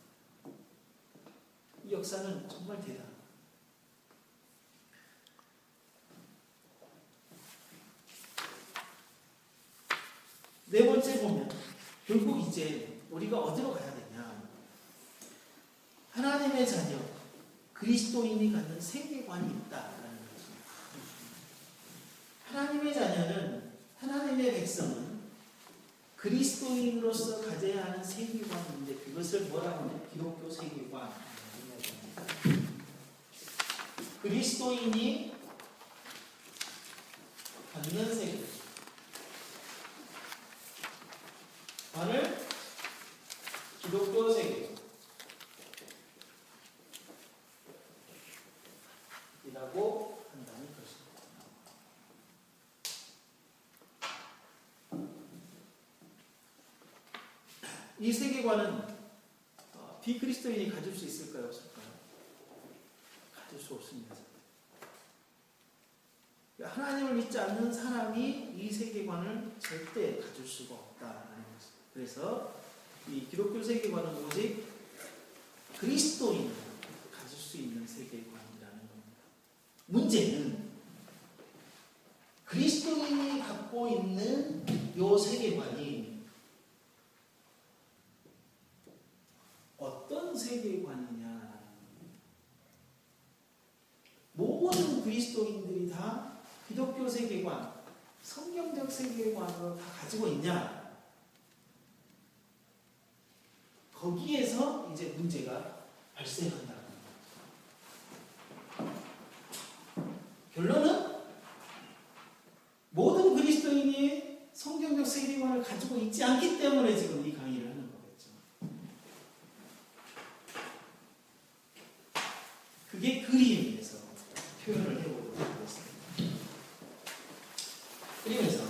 이 역사는 정말 대단합니다. 네 번째 보면 결국 이제 우리가 어디로 가야 되냐? 하나님의 자녀 그리스도인이 갖는 세계관이 있다라는 것입니다. 하나님의 자녀는 하나님의 백성은 그리스도인으로서 가져야 하는 세계관인데 그것을 뭐라고 하냐? 기독교 세계관. 그리스도인이 갖는 세계관을 기독교 세계관이라고 한다는 것입니다. 이 세계관은 비그리스도인이 가질 수 있을까요? 없을까요? 가질 수 없습니다. 하나님을 믿지 않는 사람이 이 세계관을 절대 가질 수가 없다는 것입니다. 그래서 이 기독교 세계관은 오직 그리스도인이 가질 수 수 있는 세계관이라는 겁니다. 문제는 그리스도인이 갖고 있는 이 세계관이 어떤 세계관이냐. 모든 그리스도인들이 다 기독교 세계관, 성경적 세계관을 다 가지고 있냐? 거기에서 이제 문제가 발생한다. 결론은 모든 그리스도인이 성경적 세계관을 가지고 있지 않기 때문에 지금 이 강의를 하는 거겠죠. 그게 그림에서 표현을 해보도록 하겠습니다. 그림에서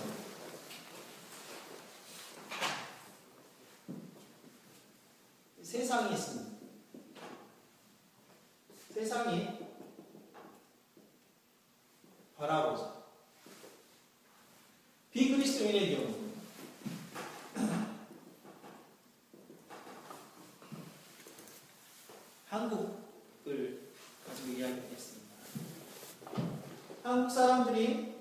세상이 있습니다. 세상이 바라보자. 비그리스도인의 경우 한국을 가지고 이야기했습니다. 한국 사람들이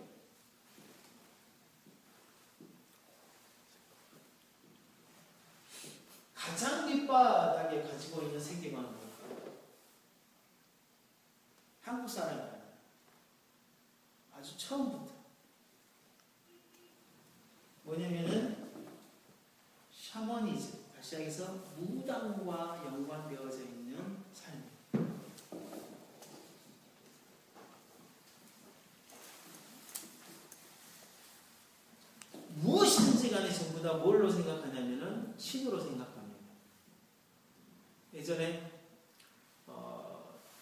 가장 밑바닥에 가지고 있는 세계관은 한국 사람이에요. 아주 처음부터 뭐냐면은 샤머니즘, 시작해서 무당과 연관되어져 있는 삶. 무엇이든지 간에 전부 다 뭘로 생각하냐면은 신으로 생각합니다. 예전에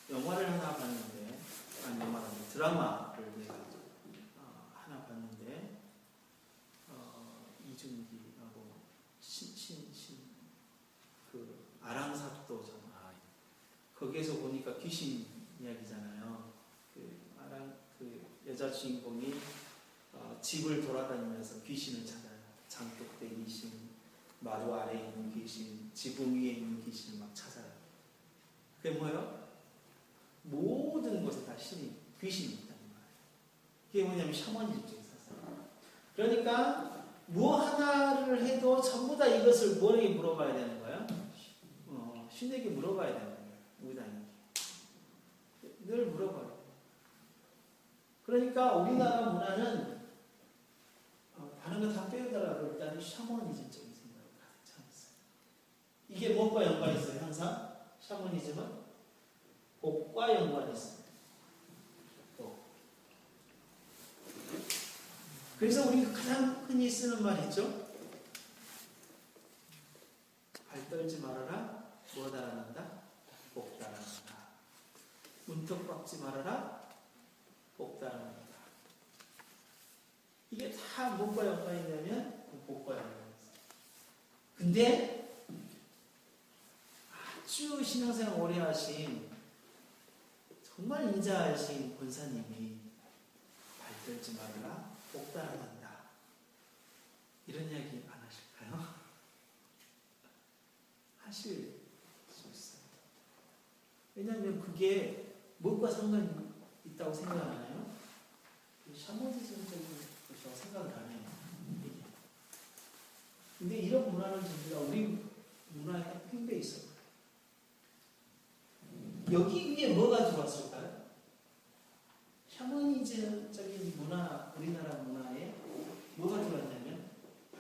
영화를 하나 봤는데, 드라마를 내가 하나 봤는데, 이준기하고 그 아랑사또잖아. 거기에서 보니까 귀신 이야기잖아요. 그 여자 주인공이 집을 돌아다니면서 귀신을 찾아요. 장독대 귀신, 마루 아래에 있는 귀신, 지붕 위에 있는 귀신을 막 찾아요. 그게 뭐예요? 모든 곳에 다 귀신이 있다는 거예요. 그게 뭐냐면 샤머니즘 쪽에서. 그러니까 뭐 하나를 해도 전부 다 이것을 뭐에게 물어봐야 되는 거예요? 신에게 물어봐야 되는 거예요. 무당에게. 늘 물어봐요. 그러니까 우리나라 문화는 다른 거 다 빼더라도 일단 샤머니즘적인 생각을 가득 차 있어요. 이게 무엇과 연관이 있어요? 항상 샤머니즘은 복과 연관이 있어요. 복. 그래서 우리가 가장 흔히 쓰는 말 있죠? 발 떨지 말아라. 뭐 달아난다? 복 달아난다. 문턱 밟지 말아라. 복 달아난다. 이게 다 무엇과 연관이 있냐면 복과 연관이 있어요. 근데 아주 신앙생활 오래 하신 정말 인자하신 권사님이 발 떨지 말아라. 복 달아난다. 이런 이야기 안 하실까요? 하실 수 있어요. 왜냐하면 그게 무엇과 상관이 있다고 생각하나요? 샤머니즘적인 것이라고 생각을 안 해요. 근데 이런 문화는 전부 다 우리 문화에 팽배해 있어요. 여기 위에 뭐가 들어왔을까요? 샤머니즘적인 문화, 우리나라 문화에 뭐가 들어왔냐면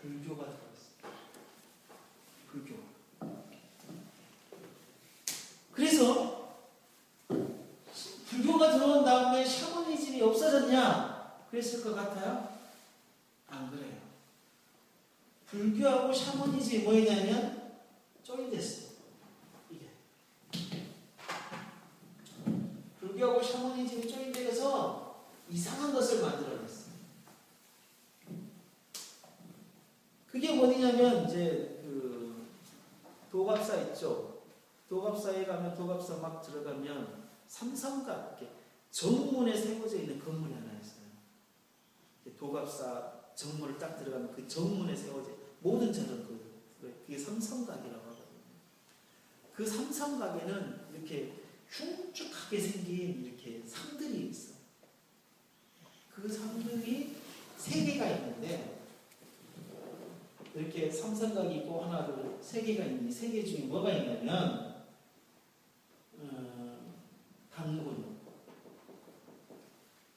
불교가 들어왔어요. 불교. 그래서 불교가 들어온 다음에 샤머니즘이 없어졌냐? 그랬을 것 같아요? 안 그래요. 불교하고 샤머니즘이 뭐냐면 조인됐어요. 이게. 불교하고 샤머니즘이 조인되어서 이상한 것을 만들어냈어요. 그게 뭐냐면 이제 그 도갑사 있죠. 도갑사에 가면 도갑사 막 들어가면 삼성각 이렇게 정문에 세워져 있는 건물이 하나 있어요. 도갑사 정문을 딱 들어가면 그 정문에 세워져 모든 절은 그게 삼성각이라고 하거든요. 그 삼성각에는 이렇게 흉측하게 생긴 이렇게 상들이 있어. 그 상들이 세 개가 있는데 이렇게 삼성각이 있고 하나 둘 세 개가 있는데 세 개 중에 뭐가 있냐면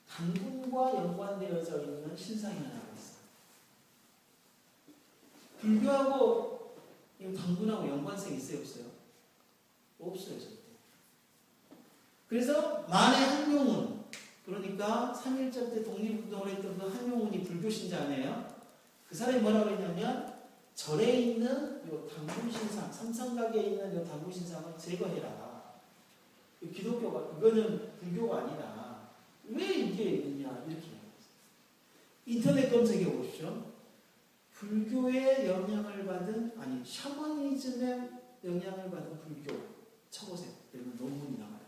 단군과 연관되어져 있는 신상이 하나 있어. 불교하고 단군하고 연관성이 있어요, 없어요? 없어요, 절대. 그래서 만의 한용운, 그러니까 3.1절 때 독립운동을 했던 그 한용운이 불교 신자네요. 그 사람이 뭐라고 했냐면 절에 있는 요 단군신상, 삼성각에 있는 요 단군신상을 제거해라. 기독교가, 이거는 불교가 아니다. 왜 이게 있느냐, 이렇게 얘기했어요. 인터넷 검색해 보십시오. 불교의 영향을 받은, 아니, 샤머니즘의 영향을 받은 불교 쳐보세요. 그러면 논문이 나와요.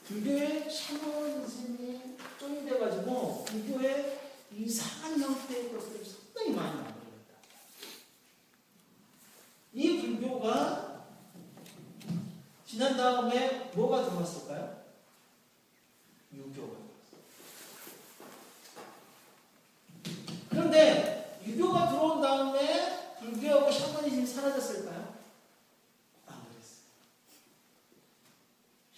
불교의 샤머니즘이 쫑이 돼가지고 불교의 이상한 형태의 것들이 상당히 많이 만들어졌다. 이 불교가 지난 다음에 뭐가 들어왔을까요? 유교가 들어왔어요. 그런데 유교가 들어온 다음에 불교하고 샤머니즘이 사라졌을까요? 안 그랬어요.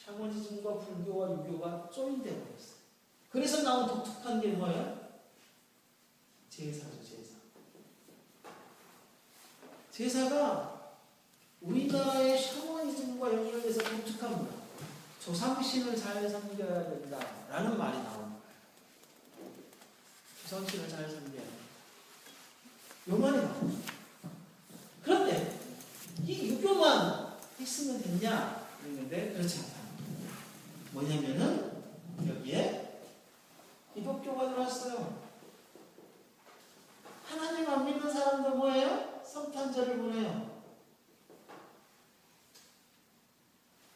샤머니즘과 불교와 유교가 조인되어 버렸어요. 그래서 나온 독특한 게 뭐예요? 제사죠, 제사. 제사가 우리나라의 샤머니즘과 연결돼서 독특합니다. 조상신을 잘 섬겨야 된다라는 말이 나오는 거예요. 조상신을 잘 섬겨야 된다. 요 말이 나옵니다. 그런데 이 유교만 했으면 됐냐? 그런데 그렇지 않다. 뭐냐면은 여기에 기독교가 들어왔어요. 하나님 안 믿는 사람들 뭐예요? 성탄절을 보내요.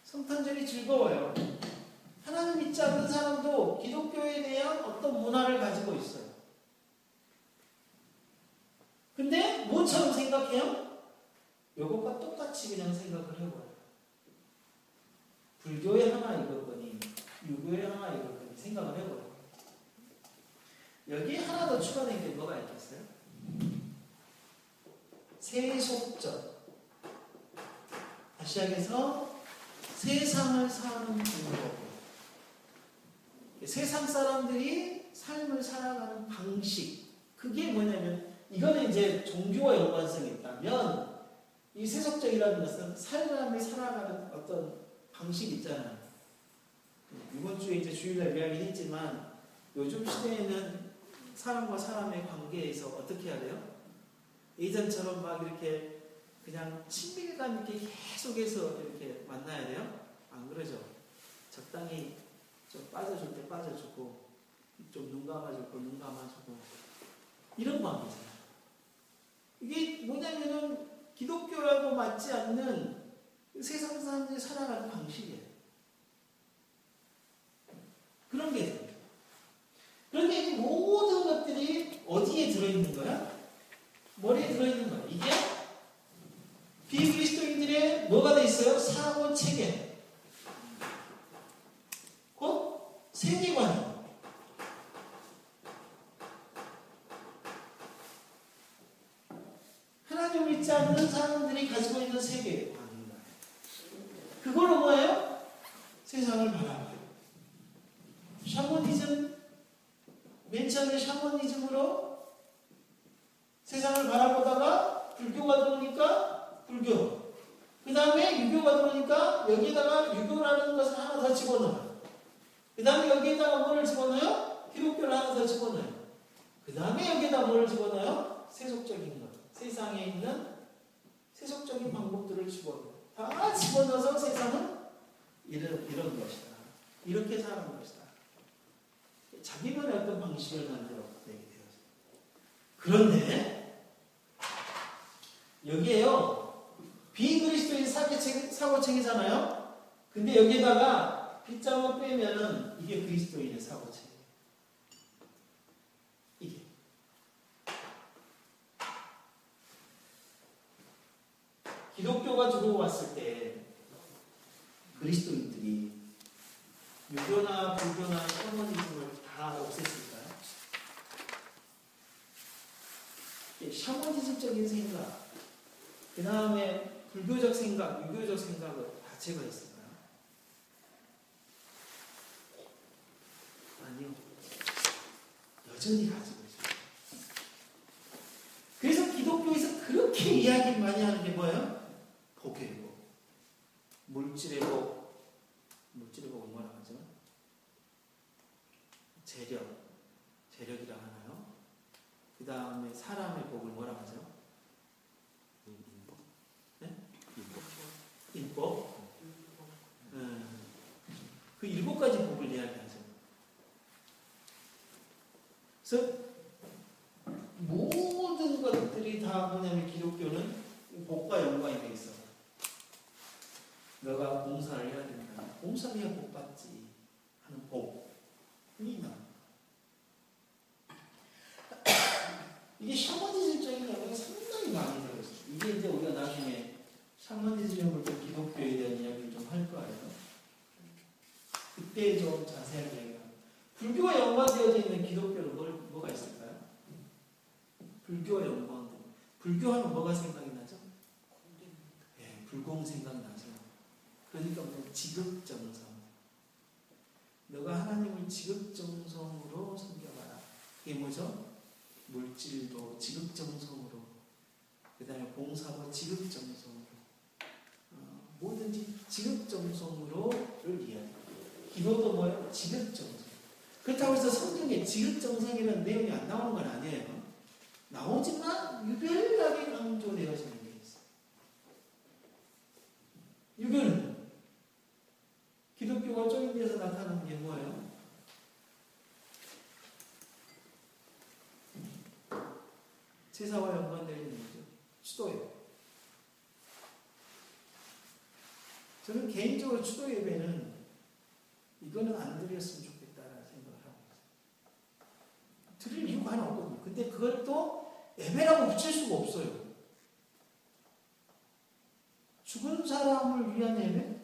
성탄절이 즐거워요. 하나님 믿지 않는 사람도 기독교에 대한 어떤 문화를 가지고 있어요. 근데 뭐처럼 생각해요? 요것과 똑같이 그냥 생각을 해버려요. 불교의 하나 이거거니 유교의 하나 이거거니 생각을 해버려요. 여기에 하나 더 추가된 게 뭐가 있겠어요? 세속적. 다시 하면서 세상을 사는 방법. 세상 사람들이 삶을 살아가는 방식. 그게 뭐냐면 이거는 이제 종교와 연관성이 있다면 이 세속적이라는 것은 사람이 살아가는 어떤 방식이 있잖아요. 이번 주에 이제 주일날 이야기를 했지만 요즘 시대에는 사람과 사람의 관계에서 어떻게 해야 돼요? 예전처럼 막 이렇게 그냥 친밀감 있게 계속해서 이렇게 만나야 돼요? 안 그러죠? 적당히 좀 빠져줄 때 빠져주고 좀 눈 감아줄 거 눈 감아주고 이런 관계잖아요. 이게 뭐냐면은 기독교라고 맞지 않는 세상 사람들이 살아가는 방식이에요. 그런 게 있어요. 그런데 이 모든 것들이 어디에 들어있는 거야? 머리에 들어있는 거야. 이게 비그리스도인들의 뭐가 돼 있어요? 사고 체계. 곧 세계관이에요. 하나님을 믿지 않는 사람들이 가지고 있는 세계관입니다. 그걸로 뭐예요? 세상을 바라봐요. 샤머니즘, 맨 처음에 샤머니즘으로 세상을 바라보다가 불교가 들어오니까 불교. 그 다음에 유교가 들어오니까 여기에다가 유교라는 것을 하나 더 집어넣어요. 그 다음에 여기에다가 뭐를 집어넣어요? 기독교를 하나 더 집어넣어요. 그 다음에 여기에다 뭐를 집어넣어요? 세속적인 것. 세상에 있는 세속적인 방법들을 집어넣어요. 다 집어넣어서 세상은 이런 것이다. 이렇게 사는 것이다. 자기만의 어떤 방식을 만들어 내게 되었어요. 그런데 여기에요. 비그리스도인 사고체계잖아요. 근데 여기에다가 빗장을 빼면은 이게 그리스도인의 사고체계. 이게 기독교가 들어왔을 때 그리스도인들이 유교나 불교나 샤머니즘을 다 없앴을까요? 샤머니즘적인 생각, 그 다음에 불교적 생각, 유교적 생각을 다 제거했을까요? 아니요. 여전히 가지고 있어요. 그래서 기독교에서 그렇게 이야기를 많이 하는 게 뭐예요? 복의 복, 물질의 복, 물질의 복은 뭐라 하죠? 재력이라 하나요? 그 다음에 사람의 복을 뭐라 하죠? 인복. 네? 인복. 그 7가지 복을 이야기하죠. 그래서 모든 것들이 다 뭐냐면 기독교는 복과 연관이 되어 있어. 너가 봉사를 해야 된다. 봉사를 해야 복 받지 하는 복이 있나? 이게 샤머니즘적인 영역이 상당히 많이 들어있어요. 이게 이제 우리가 나중에 샤머니즘을 또 기독교에 대한 이야기를 좀 할 거예요. 그때 좀 자세하게 얘기합니다. 불교와 연관되어져 있는 기독교는 뭐가 있을까요? 불교와 연관되어. 불교하면 뭐가 생각이 나죠? 네, 불공 생각이 나죠. 그러니까 뭐 지극정성. 너가 하나님을 지극정성으로 섬겨봐라. 이게 뭐죠? 물질도 지극정성으로, 그 다음에 봉사도 지극정성으로, 뭐든지 지극정성으로를 이해합니다. 기도도 뭐예요? 지극정성. 그렇다고 해서 성경에 지극정성이라는 내용이 안 나오는 건 아니에요. 나오지만 유별나게 강조되어지는 게 있어요. 유별은 기독교가 쪼인데서 나타나는 게 뭐예요? 제사와 연관되어 있는 거죠. 추도예배. 저는 개인적으로 추도 예배는 이거는 안 드렸으면 좋겠다라는 생각을 하고 있어요. 드릴 이유가 하나 없거든요. 근데 그걸 또 예배라고 붙일 수가 없어요. 죽은 사람을 위한 예배?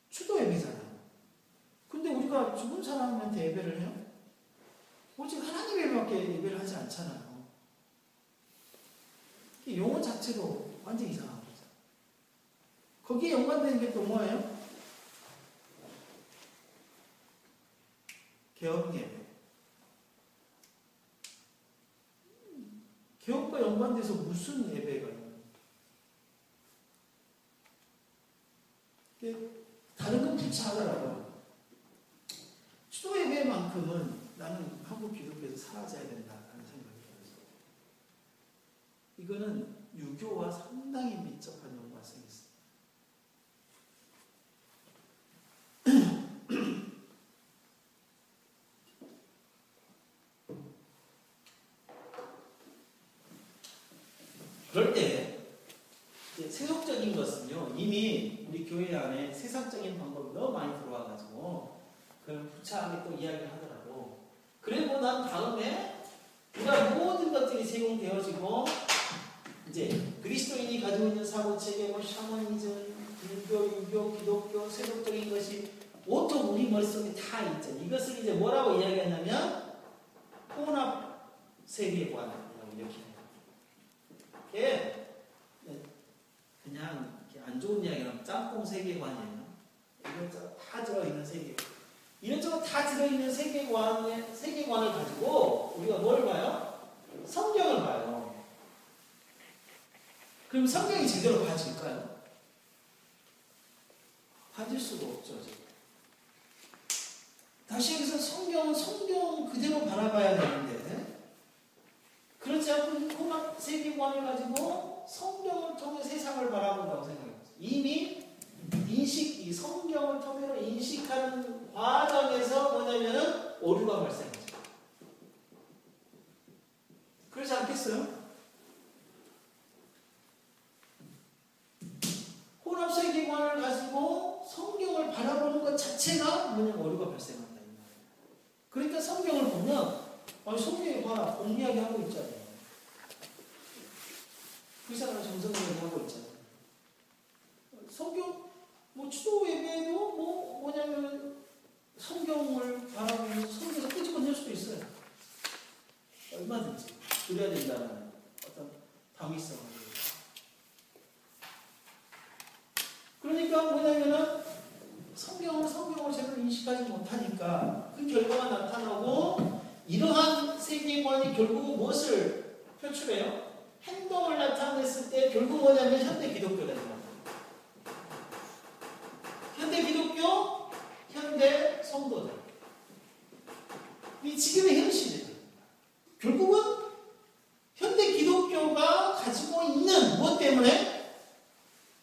추도 예배잖아요. 근데 우리가 죽은 사람한테 예배를 해요? 오직 하나님에게밖에 예배를 하지 않잖아요. 용어 자체도 완전 이상한 거죠. 거기에 연관되는 게 또 뭐예요? 개업 예배. 개업과 연관돼서 무슨 예배가 있나요? 다른 건 부차하더라고요. 추도 예배만큼은 나는 한국 기독교에서 사라져야 된다는 생각이 들어요. 이거는 유교와 상당히 밀접한 연관성이 있습니다. 그럴 때 이제 세속적인 것은요, 이미 우리 교회 안에 세상적인 방법이 너무 많이 들어와가지고 그걸 부차하게 또 이야기를 하더라고. 그리고 난 다음에 우리가 모든 것들이 제공되어지고 이제 그리스도인이 가지고 있는 사고체계, 뭐 샤머니즘, 불교, 유교, 기독교, 세속적인 것이 온통 우리 머릿속에 다 있죠. 이것을 이제 뭐라고 이야기하냐면 혼합 세계관이라고 이렇게 해요. 이게 그냥 안 좋은 이야기는 짬뽕 세계관이에요. 이것저것 다 들어있는 세계관. 이것저것 다 들어있는 세계관을 가지고 우리가 뭘 봐요? 성경을 봐요. 그럼 성경이 제대로 봐질까요? 봐질 수가 없죠. 다시 여기서 성경은 성경 그대로 바라봐야 되는데, 그렇지 않고 혼합 세계관을 가지고 성경을 통해 세상을 바라본다고 생각해요. 이미 이 성경을 통해서 인식하는 과정에서 뭐냐면은 오류가 발생하죠. 그렇지 않겠어요? 혼합 세계관을 가지고 성경을 바라보는 것 자체가 뭐냐면 오류가 발생한다. 그러니까 성경을 보면 성경에 봐, 공 이야기 하고 있잖아요. 그 사람은 정성을 하고 있잖아요. 당위성을. 그러니까 뭐냐면은 성경을 제대로 인식하지 못하니까 그 결과가 나타나고 이러한 세계관이 결국 무엇을 표출해요? 행동을 나타냈을 때 결국 뭐냐면 현대 기독교가 되는 거예요. 현대 기독교, 현대 성도들. 이 지금의 현실이에요. 결국은 현대 기독교가 가지고 있는 무엇 때문에?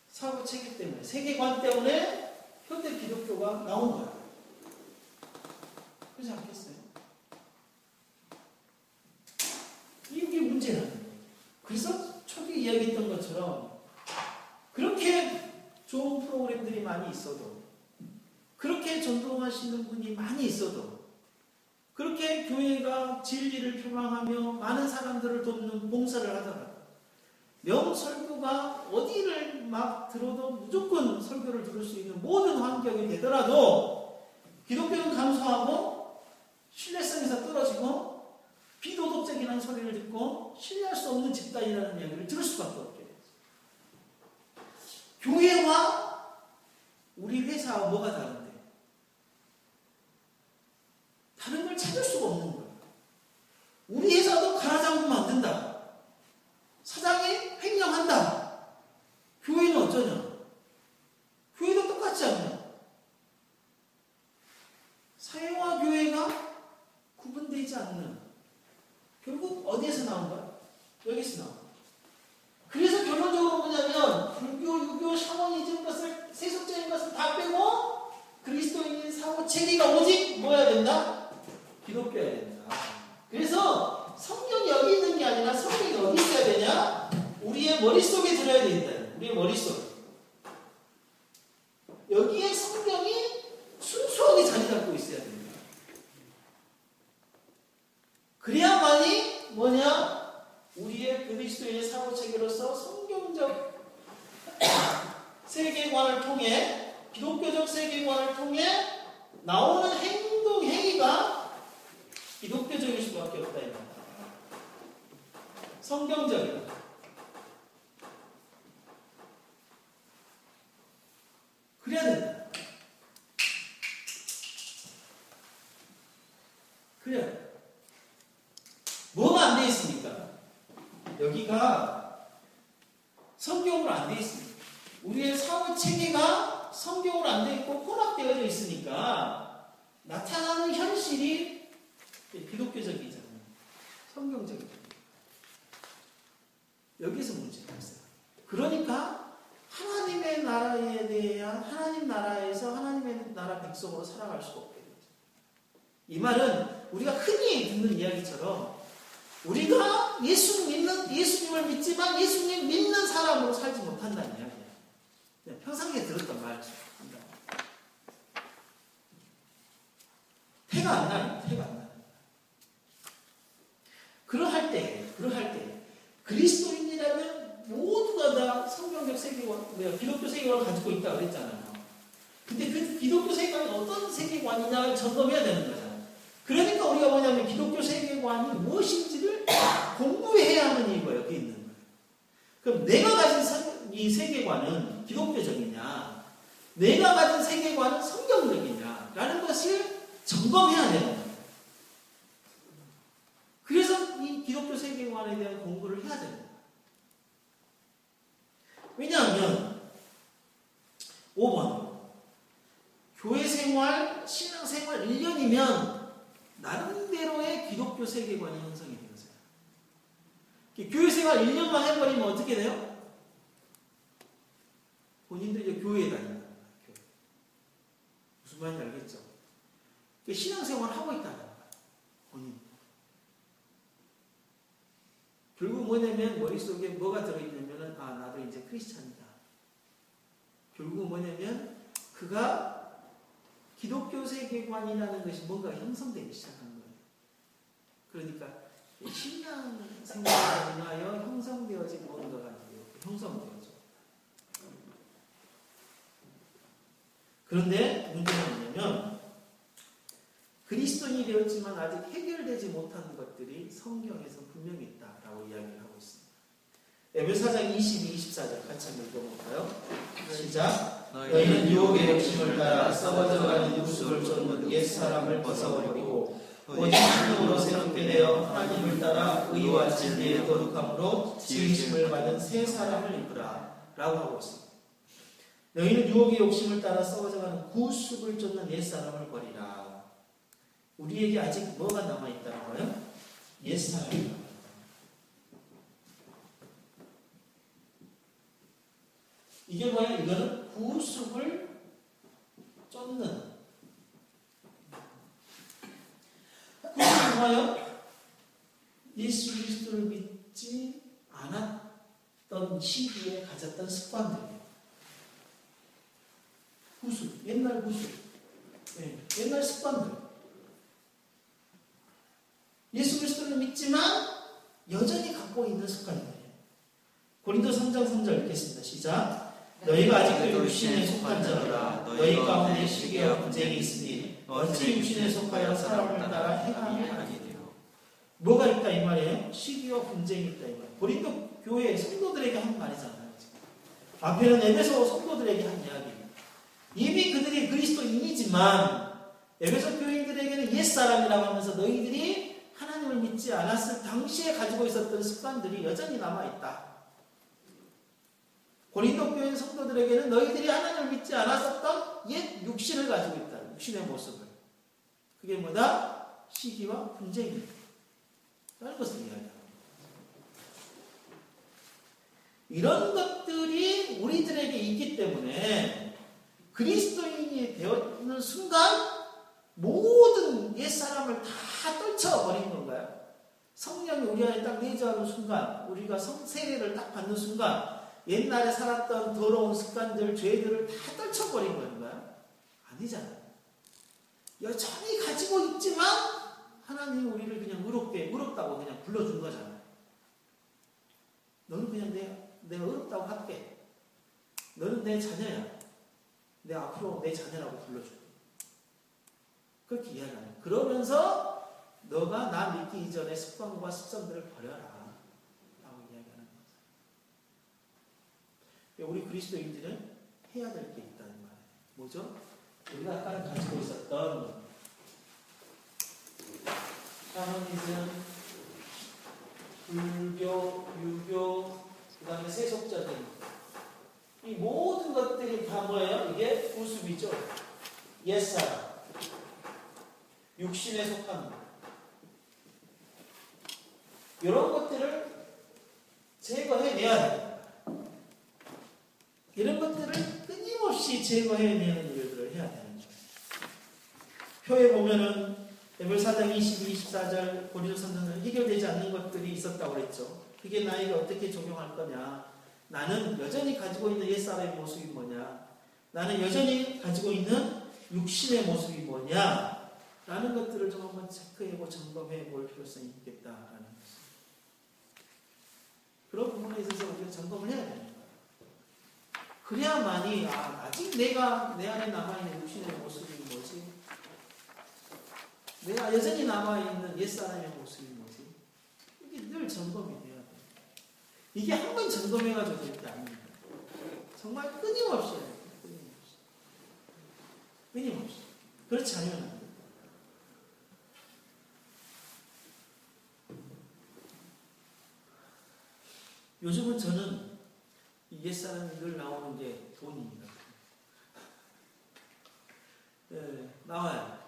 사고 체계 때문에, 세계관 때문에 현대 기독교가 나온 거야. 그렇지 않겠어요? 이게 문제라는 거예요. 그래서 초기 이야기했던 것처럼 그렇게 좋은 프로그램들이 많이 있어도, 그렇게 전도하시는 분이 많이 있어도, 그렇게 교회가 진리를 표방하며 많은 사람들을 돕는 봉사를 하더라도, 명설교가 어디를 막 들어도 무조건 설교를 들을 수 있는 모든 환경이 되더라도 기독교는 감소하고 신뢰성에서 떨어지고 비도덕적이라는 소리를 듣고 신뢰할 수 없는 집단이라는 이야기를 들을 수밖에 없게 돼요. 교회와 우리 회사와 뭐가 다른데? 다른 걸 찾을 수가 없는 거예요. 우리 회사도 갈아잡으면 안 된다. 사장이 횡령한다. 교회는 어쩌냐? 교회도 똑같지 않냐? 사회와 교회가 구분되지 않는, 결국 어디에서 나온 거야? 여기서 나온 거야. 그래서 결론적으로 뭐냐면 불교, 유교, 샤머니즘 것을, 세속적인 것을 다 빼고 그리스도인의 사고 체계가 오직 뭐야 된다? 기독교여야 된다. 그래서 성경이 여기 있는 게 아니라 성경이 어디 있어야 되냐? 우리의 머릿속에 들어야 된다. 우리의 머릿속에. 여기에 성경이 순수하게 자리 잡고 있어야 됩니다. 그래야만이 뭐냐? 우리의 그리스도의 사고체계로서 성경적 세계관을 통해, 기독교적 세계관을 통해 나오는 행동, 행위가 기독교적일 수밖에 없다. 성경적이다. 그래야 된다. 그래야. 뭐가 안 돼 있습니까? 여기가 성경으로 안 돼 있습니다. 우리의 사고 체계가 성경으로 안 돼 있고 혼합되어져 있으니까 나타나는 현실이 기독교적이잖아요. 성경적이잖아요. 여기서 문제가 있어요. 그러니까 하나님의 나라에 대한, 하나님 나라에서 하나님의 나라 백성으로 살아갈 수가 없게 되죠. 이 말은 우리가 흔히 듣는 이야기처럼 우리가 예수님을 믿지만 예수님 믿는 사람으로 살지 못한다는 이야기예요. 평상시에 들었던 말이죠. 태가 안 나요. 태가 안 나요. 그러할 때 그리스도인이라면 모두가 다 성경적 세계관, 기독교 세계관을 가지고 있다고 그랬잖아요. 근데 그 기독교 세계관이 어떤 세계관이냐를 점검해야 되는 거잖아요. 그러니까 우리가 뭐냐면 기독교 세계관이 무엇인지를 공부해야 하는 이유가 여기 있는 거예요. 그럼 내가 가진 이 세계관은 기독교적이냐, 내가 가진 세계관은 성경적이냐라는 것을 점검해야 되는 거예요. 그래서 이 기독교 세계관에 대한 공부를 해야 됩니다. 왜냐하면 5번 교회 생활, 신앙 생활 1년이면 나름대로의 기독교 세계관이 형성이 되어져요. 교회 생활 1년만 해버리면 어떻게 돼요? 본인도 이제 교회에 다닌다. 무슨 말인지 알겠죠? 신앙 생활을 하고 있다는 거예요. 본인. 결국 뭐냐면 머릿속에 뭐가 들어있냐면은 나도 이제 크리스찬이다. 결국 뭐냐면 그가 기독교 세계관이라는 것이 뭔가 형성되기 시작한 거예요. 그러니까 신앙 생활을 인하여 형성되어진 뭔가가 형성되어져. 그런데 문제는 뭐냐면 그리스도인이 되었지만 아직 해결되지 못한 것들이 성경에서 분명히 있다라고 이야기를 하고 있습니다. 에베소 4장 22, 24절 같이 한번 읽어볼까요? 시작. 너희는 유혹의 욕심을 따라 썩어져가는 육수를 쫓는 옛사람을 벗어버리고 오직 성령으로 새롭게 되어 하나님을 따라 의와 진리의 거룩함으로 지으심을 받은 새 사람을 입으라 라고 하고 있습니다. 너희는 유혹의 욕심을 따라 썩어져가는 구습을 쫓는 옛사람을 버리라. 우리에게 아직 뭐가 남아있다는 거예요? 옛사람이. 이게 뭐야? 이거는 구습을 쫓는. 구습이 뭐예요? 예수 그리스도를 믿지 않았던 시기에 가졌던 습관들이에요. 구습, 옛날 구습. 네, 옛날 습관들. 예수 그리스도를 믿지만 여전히 갖고 있는 습관들이에요. 고린도 3장 3절 읽겠습니다. 시작. 너희가 아직도 육신에 속한 자라 너희 가운데 시기와 분쟁이 있으니 어찌 육신에 속하여 사람을 따라 행함이 아니되요. 뭐가 있다 이 말이에요? 시기와 분쟁이 있다 이 말이에요. 고린도 교회 성도들에게 한 말이잖아요. 앞에는 에베소 성도들에게 한 이야기예요. 이미 그들이 그리스도인이지만 에베소 교인들에게는 옛사람이라고 하면서 너희들이 하나님을 믿지 않았을 당시에 가지고 있었던 습관들이 여전히 남아있다. 고린도 교회 성도들에게는 너희들이 하나님을 믿지 않았었던 옛 육신을 가지고 있다. 육신의 모습을. 그게 뭐다? 시기와 분쟁입니다. 라는 것을 이야기합니다. 이런 것들이 우리들에게 있기 때문에 그리스도인이 되었는 순간 모든 옛사람을 다 떨쳐버린 건가요? 성령이 우리 안에 딱 내주하는 순간, 우리가 세례를 딱 받는 순간 옛날에 살았던 더러운 습관들, 죄들을 다 떨쳐버린 건가요? 아니잖아요. 여전히 가지고 있지만 하나님이 우리를 그냥 의롭다고 그냥 불러준 거잖아요. 너는 그냥 내가 의롭다고 할게. 너는 내 자녀야. 내가 앞으로 내 자녀라고 불러줄게. 그렇게 이야기하는. 그러면서 너가 나 믿기 이전의 습관과 습성들을 버려라. 우리 그리스도인들은 해야 될 게 있다는 말이에요. 뭐죠? 우리가 아까 가지고 있었던 샤머니즘, 불교, 유교, 그 다음에 세속적인 이 모든 것들이 다 뭐예요? 이게 구습이죠. 옛사람, 육신에 속한 것. 이런 것들을 제거해내야 돼요. 이런 것들을 끊임없이 제거해내는 일들을 해야 되는 거예요. 표에 보면은 에베소 4장 22, 24절 고린도서는 해결되지 않는 것들이 있었다고 그랬죠. 그게 나에게 어떻게 적용할 거냐. 나는 여전히 가지고 있는 옛사람의 모습이 뭐냐. 나는 여전히 가지고 있는 육신의 모습이 뭐냐. 라는 것들을 좀 한번 체크해보고 점검해 볼 필요성이 있겠다라는 것입니다. 그런 부분에 있어서 우리가 점검을 해야 됩니다. 그래야만이 아직 내가 내 안에 남아있는 육신의 모습이 뭐지? 내가 여전히 남아있는 옛사람의 모습이 뭐지? 이게 늘 점검이 돼야 돼요. 이게 한 번 점검해가지고 될 게 아닙니다. 정말 끊임없이 해야 돼요. 끊임없이. 그렇지 않으면 안 돼요. 요즘은 저는 이 옛사람이 늘 나오는 게 돈입니다. 네, 나와요.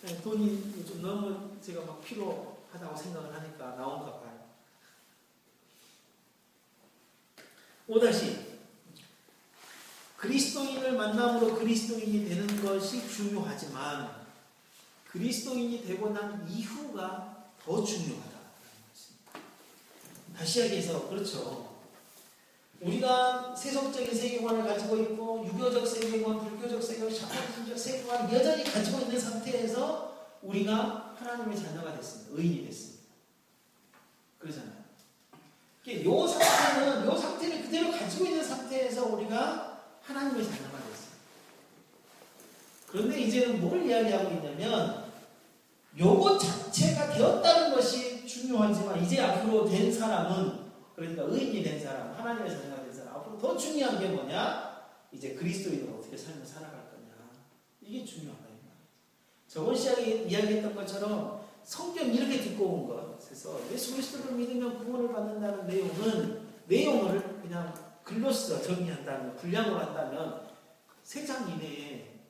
네, 돈이 요즘 너무 제가 막 필요하다고 생각을 하니까 나온가 봐요. 5-. 그리스도인을 만남으로 그리스도인이 되는 것이 중요하지만 그리스도인이 되고 난 이후가 더 중요하다는 것입니다. 다시 이야기해서 그렇죠. 우리가 세속적인 세계관을 가지고 있고 유교적 세계관, 불교적 세계관, 샤머니즘적 세계관을 여전히 가지고 있는 상태에서 우리가 하나님의 자녀가 됐습니다. 의인이 됐습니다. 그러잖아요. 이 상태를 그대로 가지고 있는 상태에서 우리가 하나님의 자녀가 됐어요. 그런데 이제는 뭘 이야기하고 있냐면 요것 자체가 되었다는 것이 중요하지만 이제 앞으로 된 사람은 그러니까 의인이 된 사람, 하나님의 자녀가 된 사람, 앞으로 더 중요한 게 뭐냐? 이제 그리스도인으로 어떻게 삶을 살아갈 거냐. 이게 중요하다. 저번 시간에 이야기했던 것처럼 성경 이렇게 두꺼운 것에서 예수 그리스도를 믿으면 구원을 받는다는 내용을 그냥 글로써 정리한다면, 분량으로 한다면 3장 이내에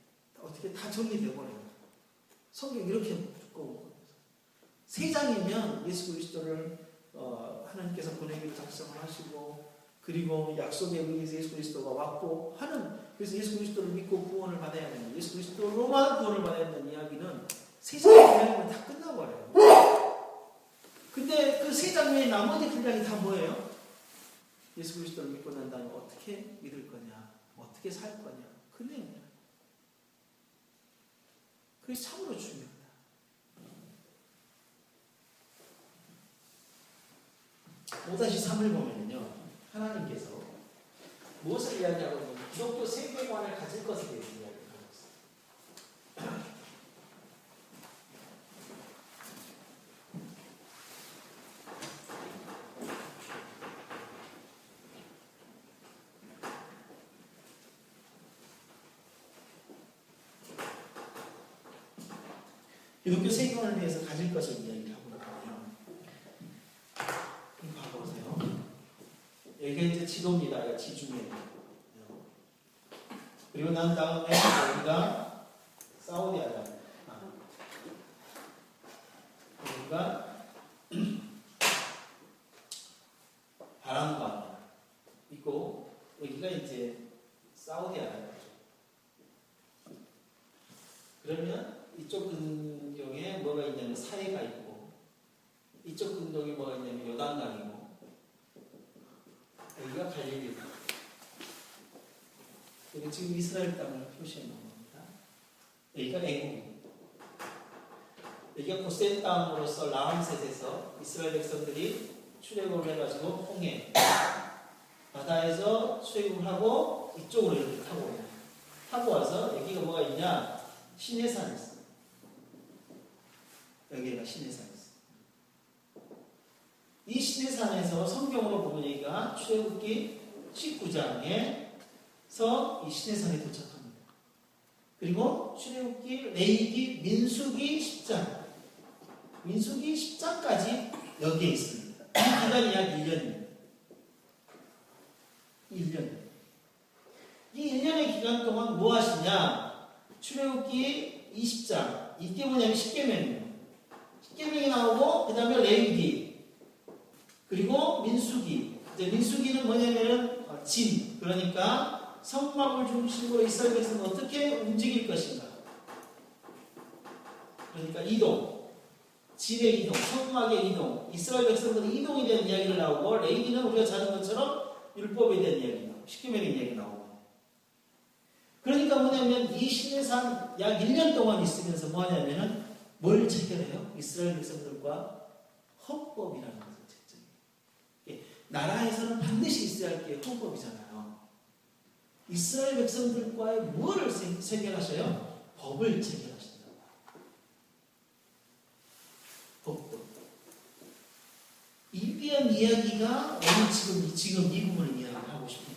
어떻게 다 정리되어 버려요. 성경 이렇게 두꺼운 거예요. 3장이면 예수 그리스도를 하나님께서 보내기로 작정을 하시고, 그리고 약속에 의해서 예수 그리스도가 왔고 하는, 그래서 예수 그리스도를 믿고 구원을 받아야 되는, 예수 그리스도로만 구원을 받아야 되는 이야기는 3장 이야기면 다 끝나버려요. 근데 그 3장 외에 나머지 분량이 다 뭐예요? 예수 그리스도를 믿고 난 다음에 어떻게 믿을 거냐, 어떻게 살 거냐, 그 내용이에요. 그게 참으로 중요하다. 5-3을 보면요, 하나님께서 무엇을 이야기하고 있냐면 기독교 세계관을 가질 것에 대해서 이야기하고 있어요. 기독교 세계관을 위해서 가질 것을 이야기하고 있거든요. 봐보세요. 여기가 이제 지도입니다. 지중해. 그리고 난 다음에 여기가 사우디아라비아. 여기가 바람과 있고, 여기가 이제 사우디아라비아죠. 그러면 이쪽 근경에 뭐가 있냐면 사해가 있고, 이쪽 근경에 뭐가 있냐면 요단강이고, 여기가 갈릴리다. 여기 지금 이스라엘 땅을 표시해 놓은 겁니다. 여기가 애국입니다. 여기가 고센 땅으로서 라암셋에서 이스라엘 백성들이 출애굽을 해가지고 홍해 바다에서 출애굽을 하고 이쪽으로 이렇게 타고 와서 여기가 뭐가 있냐? 시내산이 있어요. 여기가 시내산이 있어요. 이 시내산에서 성경으로 보면 여기가 출애굽기 19장에서 이 시내산에 도착합니다. 그리고 출애굽기, 레위기, 민수기 10장, 민수기 10장까지 여기에 있습니다. 이 기간이 약 1년입니다. 1년. 이 1년의 기간 동안 뭐 하시냐? 출애굽기 20장, 이게 뭐냐면 10계명이에요. 10계명이 나오고, 그 다음에 레위기, 그리고 민수기. 이제 민수기는 뭐냐면은 진, 그러니까 성막을 중심으로 이스라엘 백성은 어떻게 움직일 것인가. 그러니까 이동, 진의 이동, 성막의 이동, 이스라엘 백성들의 이동에 대한 이야기를 나오고, 레위기는 우리가 잘 아는 것처럼 율법에 대한 이야기 나오고, 10계명의 이야기 나오고. 그러니까 뭐냐면 이 시내산 약 1년 동안 있으면서 뭐냐면은 뭘 체결해요? 이스라엘 백성들과 헌법이라는 것을 체결해요. 나라에서는 반드시 있어야 할 게 헌법이잖아요. 이스라엘 백성들과의 뭐를 체결하셔요? 법을 체결하신다. 법도. 이 대한 이야기가 오늘 지금 이 부분을 이야기하고 싶습니다.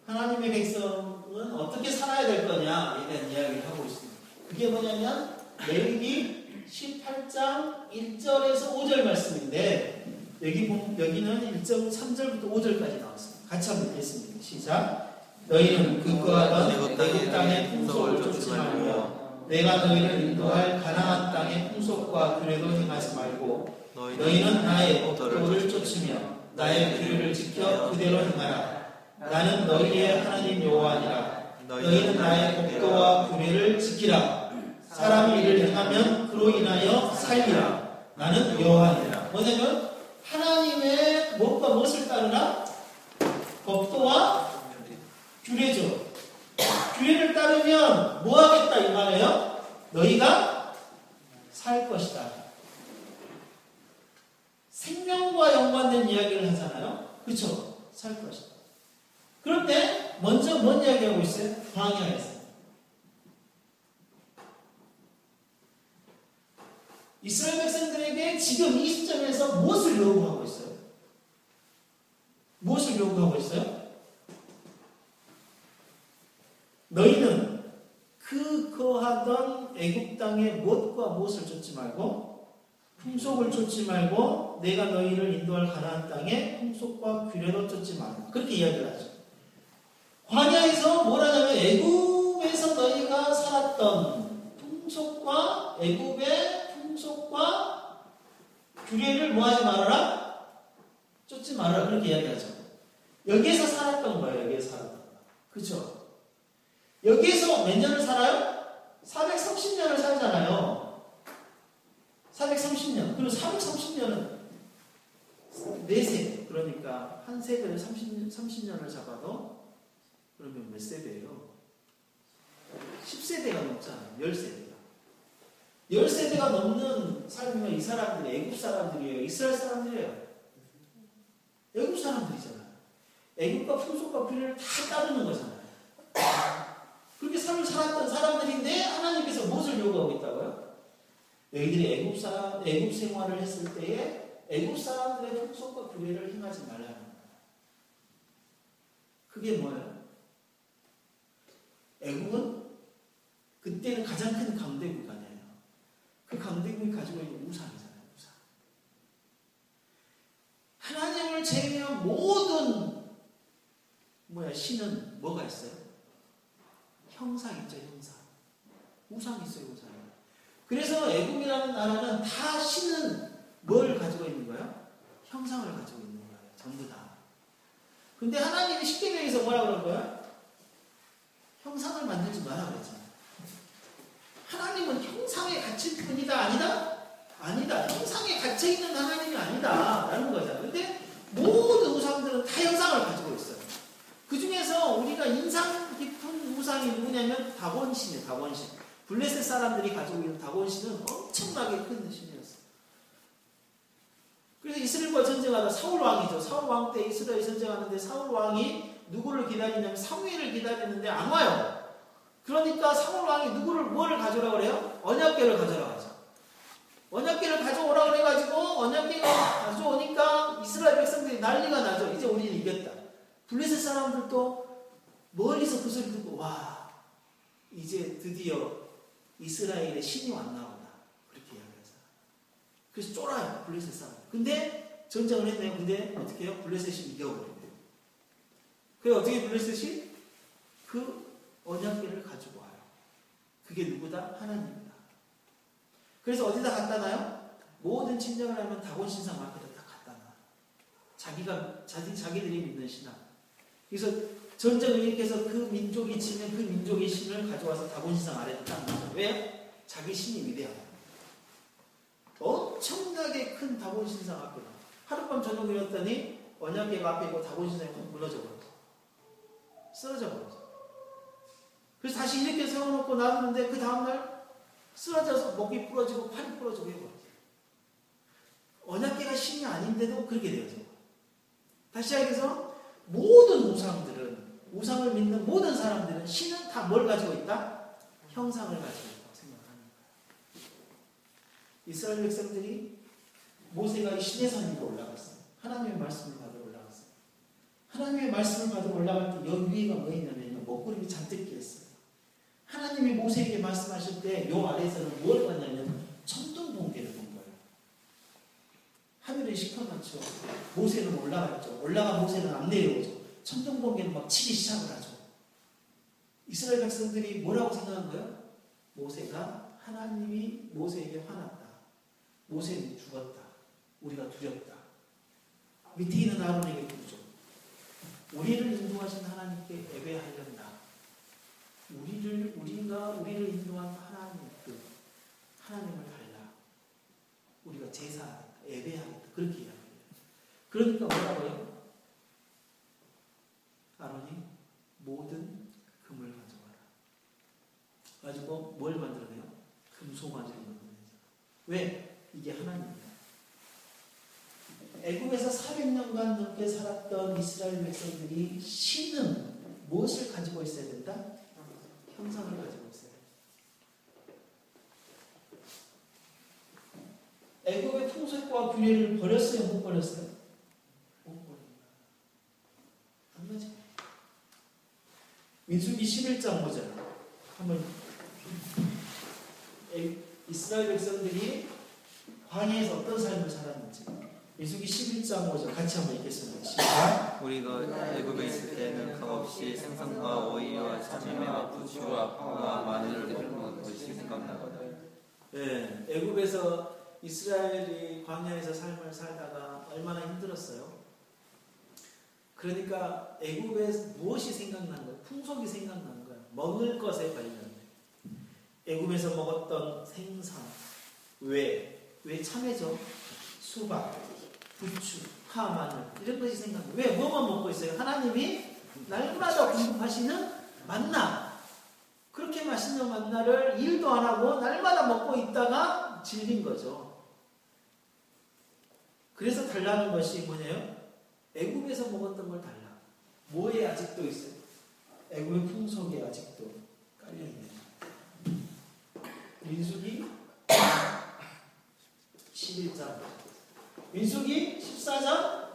하나님의 백성은 어떻게 살아야 될 거냐에 대한 이야기를 하고 있습니다. 그게 뭐냐면 레위기 18장 1절에서 5절 말씀인데, 여기는 1.3절부터 5절까지 나왔습니다. 같이 한번 읽겠습니다. 시작. 너희는 그거하던 애굽 땅의 풍속을 쫓지 말며 내가 너희를 인도할 가나안 땅의 풍속과 규례도 행하지 말고 너희는 나의 법도를 쫓으며 나의 규례를 지켜 그대로 행하라. 나는 너희의 하나님 여호와니라. 너희는 나의 법도와 규례를 지키라. 사람이 이를 행하면 그로 인하여 살리라. 나는 여호와니라. 뭐냐면 하나님의 무엇과 무엇을 따르라? 법도와 규례죠. 규례를 따르면 뭐 하겠다 이 말이에요? 너희가 살 것이다. 생명과 연관된 이야기를 하잖아요. 그렇죠? 살 것이다. 그런데 먼저 뭔 이야기하고 있어요? 광야에서. 이스라엘 백성들에게 지금 이 시점에서 무엇을 요구하고 있어요? 무엇을 요구하고 있어요? 너희는 그 거하던 애굽 땅의 무엇과 무엇을 쫓지 말고 풍속을 쫓지 말고 내가 너희를 인도할 가나안 땅의 풍속과 규례도 쫓지 말라. 그렇게 이야기를 하죠. 광야에서 뭘 하냐면 애굽에서 너희가 살았던 풍속과 애굽의 풍속과 규례를 뭐하지 말아라? 쫓지 말아라. 그렇게 이야기하죠. 여기에서 살았던 거예요. 여기에서 살았던 거. 그렇죠? 여기에서 몇 년을 살아요? 430년을 살잖아요. 430년. 그리고 430년은 4세대. 그러니까 한 세대를 30년을 잡아도 그러면 몇 세대예요? 10세대가 넘잖아요. 10세대가. 10세대가 넘는 삶이면 이 사람들이 애굽 사람들이에요? 이스라엘 사람들이에요? 애굽 사람들이잖아요. 애굽과 풍속과 규례를 다 따르는 거잖아요. 그렇게 삶을 살았던 사람들인데 하나님께서 무엇을 요구하고 있다고요? 너희들이 애굽 생활을 했을 때에 애굽 사람들의 풍속과 규례를 행하지 말라는 거예요. 그게 뭐예요? 애굽은 그때는 가장 큰 강대국이 아니에요. 그 강대국이 가지고 있는 우상이잖아요. 우상. 하나님을 제외한 모든 신은 뭐가 있어요? 형상 있죠. 형상. 우상 있어요. 우상. 그래서 애굽이라는 나라는 다 신은 뭘 가지고 있는 거예요? 형상을 가지고 있는 거예요. 전부 다. 근데 하나님이 십계명에서 뭐라 그런 거예요? 형상을 만들지 마라 그랬잖아요. 하나님은 형상에 갇힐 뿐이다. 아니다? 아니다. 형상에 갇혀있는 하나님이 아니다. 라는 거잖아요. 근데 모든 우상들은 다 형상을 가지고 있어요. 그 중에서 우리가 인상 깊은 우상이 누구냐면 다곤신이에요. 다곤신. 블레셋 사람들이 가지고 있는 다곤신은 엄청나게 큰 신이었어요. 그래서 이스라엘과 전쟁하다 사울 왕이죠. 사울 왕 때 이스라엘 전쟁하는데 사울 왕이 누구를 기다리냐면 사무엘을 기다리는데 안 와요. 그러니까 사울 왕이 뭐를 가져오라고 그래요? 언약궤를 가져오라고 하죠. 언약궤를 가져오라고 그래가지고 언약궤가 가져오니까 이스라엘 백성들이 난리가 나죠. 이제 우리는 이겼다. 블레셋 사람들도 멀리서 그 소리 듣고 와 이제 드디어 이스라엘의 신이 왔나 보다. 그렇게 이야기하잖아요. 그래서 쫄아요. 블레셋 사람. 근데 전쟁을 했네요. 근데 어떻게 해요? 블레셋이 이겨버려요. 그래서 어떻게 블레셋이 그 언약궤를 가지고 와요. 그게 누구다? 하나님이다. 그래서 어디다 갖다 놔요? 모든 침략을 하면 다곤 신상 앞에다 다 갖다 놔요. 자기들이 믿는 신앙. 그래서 전쟁을 일으켜서 그 민족이 지면 그 민족의 신을 가져와서 다곤 신상 아래에 딱 놔요. 왜요? 자기 신이 위대하다. 엄청나게 큰 다곤 신상 앞에 하룻밤 저녁이었더니 언약궤가 앞에 있고 다곤 신상이 무너져 버렸어. 쓰러져 버렸어. 그래서 다시 이렇게 세워놓고 놔두는데 그 다음날 쓰러져서 목이 부러지고 팔이 부러지고 해버렸어요. 언약궤가 신이 아닌데도 그렇게 되어서 다시 시작해서 모든 우상을 믿는 모든 사람들은 신은 다 뭘 가지고 있다? 형상을 가지고 있다고 생각하는 거예요. 이스라엘 백성들이 모세가 이 시내산 위로 올라갔어요. 하나님의 말씀을 받으러 올라갔어요. 하나님의 말씀을 받으러 올라갈 때 여 위에가 뭐 있냐면 먹구름이 잔뜩 끼었어요. 하나님이 모세에게 말씀하실 때 요 아래에서는 뭘 봤냐면 천둥 번개를 본 거예요. 하늘이 시커멓죠. 모세는 올라갔죠. 올라간 모세는 안 내려오죠. 천둥 번개는 막 치기 시작을 하죠. 이스라엘 백성들이 뭐라고 생각한 거예요? 모세가 하나님이 모세에게 화났다. 모세는 죽었다. 우리가 두렵다. 밑에 있는 아론에게 부르죠. 우리를 인도하신 하나님께 예배하련다. 우리를 인도한 하나님을 달라. 우리가 제사하겠다. 예배하겠다. 그렇게 이야기해요. 그러니까 뭐라고요? 아론이 모든 금을 가져와라. 가지고 뭘 만들어내요? 금송아지를 만드는 자. 왜? 이게 하나님이에요. 애굽에서 400년간 넘게 살았던 이스라엘 백성들이 신은 무엇을 가지고 있어야 된다? 형상을 가지고 있어야 된다. 애굽의 풍속과 규례를 버렸어요? 못 버렸어요? 못 버립니다. 안 맞아요. 민수기 11장 보자. 한번 이스라엘 백성들이 광야에서 어떤 삶을 살았는지 민수기 11장 5절 같이 한번 읽겠습니다. 시작. 우리가 애굽에 있을 때는 값없이 생선과 오이와 참외와 부추와 파와 마늘을 들고 것이 생각나거든. 예, 애굽에서 이스라엘이 광야에서 삶을 살다가 얼마나 힘들었어요. 그러니까 애굽에 무엇이 생각나는 거예요? 풍속이 생각나는 거예요. 먹을 것에 관련된. 애굽에서 먹었던 생선, 왜 참외죠? 수박, 부추, 파, 마늘 이런 것이 생각나요. 왜? 뭐만 먹고 있어요? 하나님이 날마다 공급하시는 만나. 그렇게 맛있는 만나를 일도 안 하고 날마다 먹고 있다가 질린 거죠. 그래서 달라는 것이 뭐냐요? 애굽에서 먹었던 걸 달라. 뭐에 아직도 있어요? 애굽의 풍속에 아직도 깔려있네요. 민수기 11장 민수기 14장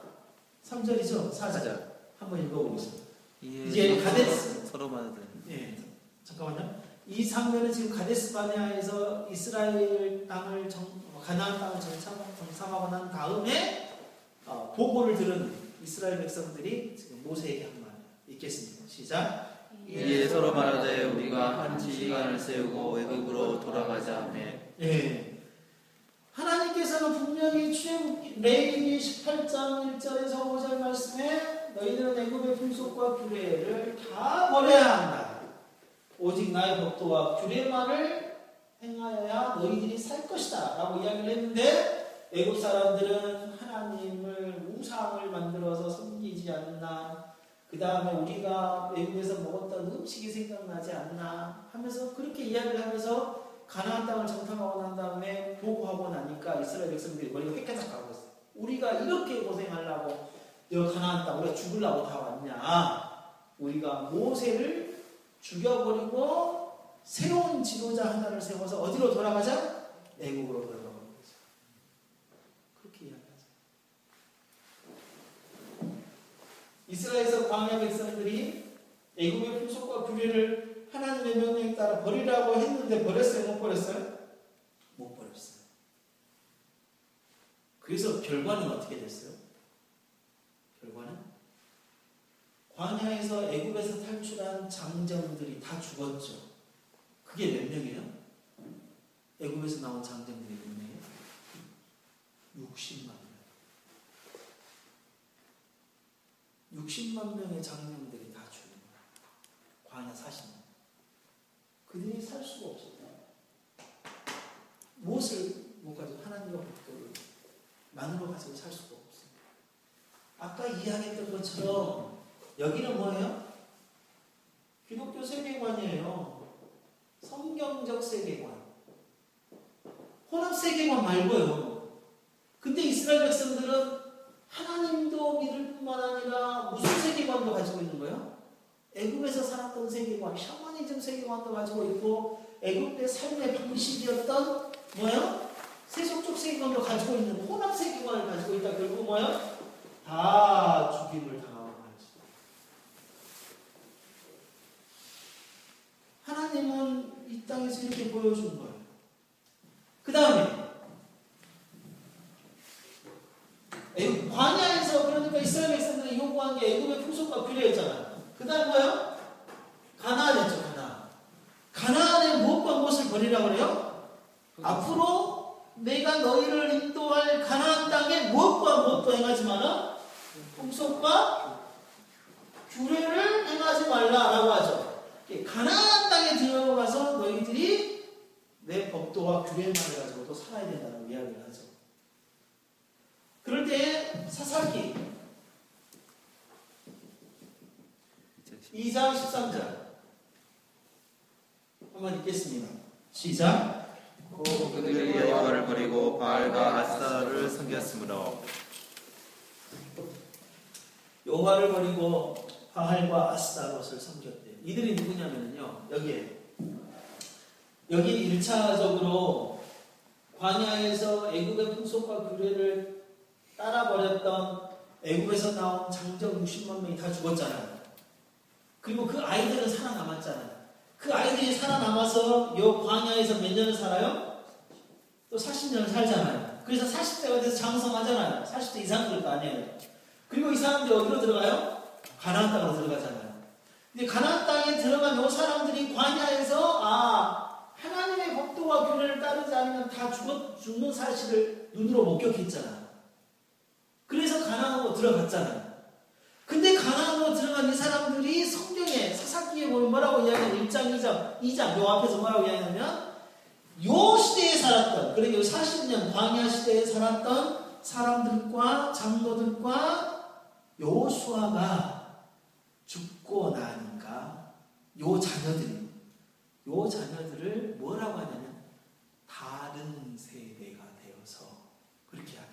3절이죠? 4절 한번 읽어보겠습니다. 이제 가데스 서로 말하든. 예, 잠깐만요. 이 장면은 지금 가데스 바네아에서 이스라엘 땅을 가나안 땅을 정탐하고 난 다음에 보고를 들은 이스라엘 백성들이 지금 모세에게 한 말 읽겠습니다. 시작. 이에 서로 말하되 우리가 한 지휘관을 세우고 애굽으로 돌아가자 하며. 예. 하나님께서는 분명히 레위기 18장 1절에서 5절 말씀에 너희들은 애굽의 풍속과 규례를 다 버려야 한다. 오직 나의 법도와 규례만을 행하여야 너희들이 살 것이다 라고 이야기를 했는데 애굽 사람들은 하나님을 우상을 만들어서 섬기지 않나, 그 다음에 우리가 애굽에서 먹었던 음식이 생각나지 않나 하면서 그렇게 이야기를 하면서 가나안 땅을 정탐하고 난 다음에 보고하고 나니까 이스라엘 백성들이 머리가 획가닥 가고 있어요. 우리가 이렇게 고생하려고 여 가나안 땅 우리가 죽으려고 다 왔냐. 우리가 모세를 죽여버리고 새로운 지도자 하나를 세워서 어디로 돌아가자? 애굽으로 돌아가는 거죠. 그렇게 이야기하죠. 이스라엘에서 광야 백성들이 애굽의 풍속과 규례를 하나님의 명령에 따라 버리라고 했는데 버렸어요? 못 버렸어요? 못 버렸어요. 그래서 결과는 어떻게 됐어요? 결과는 광야에서 애굽에서 탈출한 장정들이 다 죽었죠. 그게 몇 명이에요? 애굽에서 나온 장정들이 몇 명이에요? 60만 명. 60만 명의 장정들이 다 죽은 거예요. 광야 40년. 그들이 살 수가 없었다. 무엇을 못 가지고 하나님과 법도를 만으로 가지고 살 수가 없어요. 아까 이야기했던 것처럼 여기는 뭐예요? 기독교 세계관이에요. 성경적 세계관. 혼합 세계관 말고요. 근데 이스라엘 백성들은 하나님도 믿을 뿐만 아니라 무슨 세계관도 가지고 있는 거예요? 애굽에서 살았던 세계관, 샤머니즘 세계관도 가지고 있고 애굽의 삶의 방식이었던 뭐예요? 세속적 세계관도 가지고 있는 혼합 세계관을 가지고 있다. 결국 뭐예요? 다 죽임을 당하고 말이죠. 하나님은 이 땅에서 이렇게 보여준 거예요. 그 다음에 광야에서 그러니까 이스라엘 백성들이 요구한 게 애굽의 풍속과 규례였잖아요. 그 다음 뭐예요? 가나안이었죠. 가나안의 무엇과 무엇을 버리라고 그래요? 앞으로 내가 너희를 인도할 가나안 땅에 무엇과 무엇도 행하지 마라. 풍속과 규례를 행하지 말라라고 하죠. 가나안 땅에 들어가서 너희들이 내 법도와 규례만을 가지고도 살아야 된다는 이야기를 하죠. 그럴 때 사사기 2장 13절 한번 읽겠습니다. 시작. 그들이 여호와를 버리고 바알과 아스타를 섬겼으므로. 여호와를 버리고 바알과 아스타롯을 섬겼대요. 이들이 누구냐면요. 여기 1차적으로 광야에서 애굽의 풍속과 규례를 따라버렸던 애굽에서 나온 장정 60만 명이 다 죽었잖아요. 그리고 그 아이들은 살아남았잖아요. 그 아이들이 살아남아서 요 광야에서 몇 년을 살아요? 또 40년을 살잖아요. 그래서 40대가 돼서 장성하잖아요. 40대 이상 그럴 거 아니에요. 그리고 이 사람들이 어디로 들어가요? 가나안 땅으로 들어가잖아요. 근데 가나안 땅에 들어간 요 사람들이 광야에서 하나님의 법도와 규례를 따르지 않으면 다 죽는 사실을 눈으로 목격했잖아요. 그래서 가나안으로 들어갔잖아요. 근데 가나안으로 들어간 이 사람들이 성경에 사사기에 보면 뭐라고 이야기하냐면 1장 2장 요 앞에서 뭐라고 이야기하냐면 요 시대에 살았던, 그러니까 40년 광야 시대에 살았던 사람들과 장로들과 여호수아가 죽고 나니까 요 자녀들을 뭐라고 하냐면 다른 세대가 되어서 그렇게 하네요.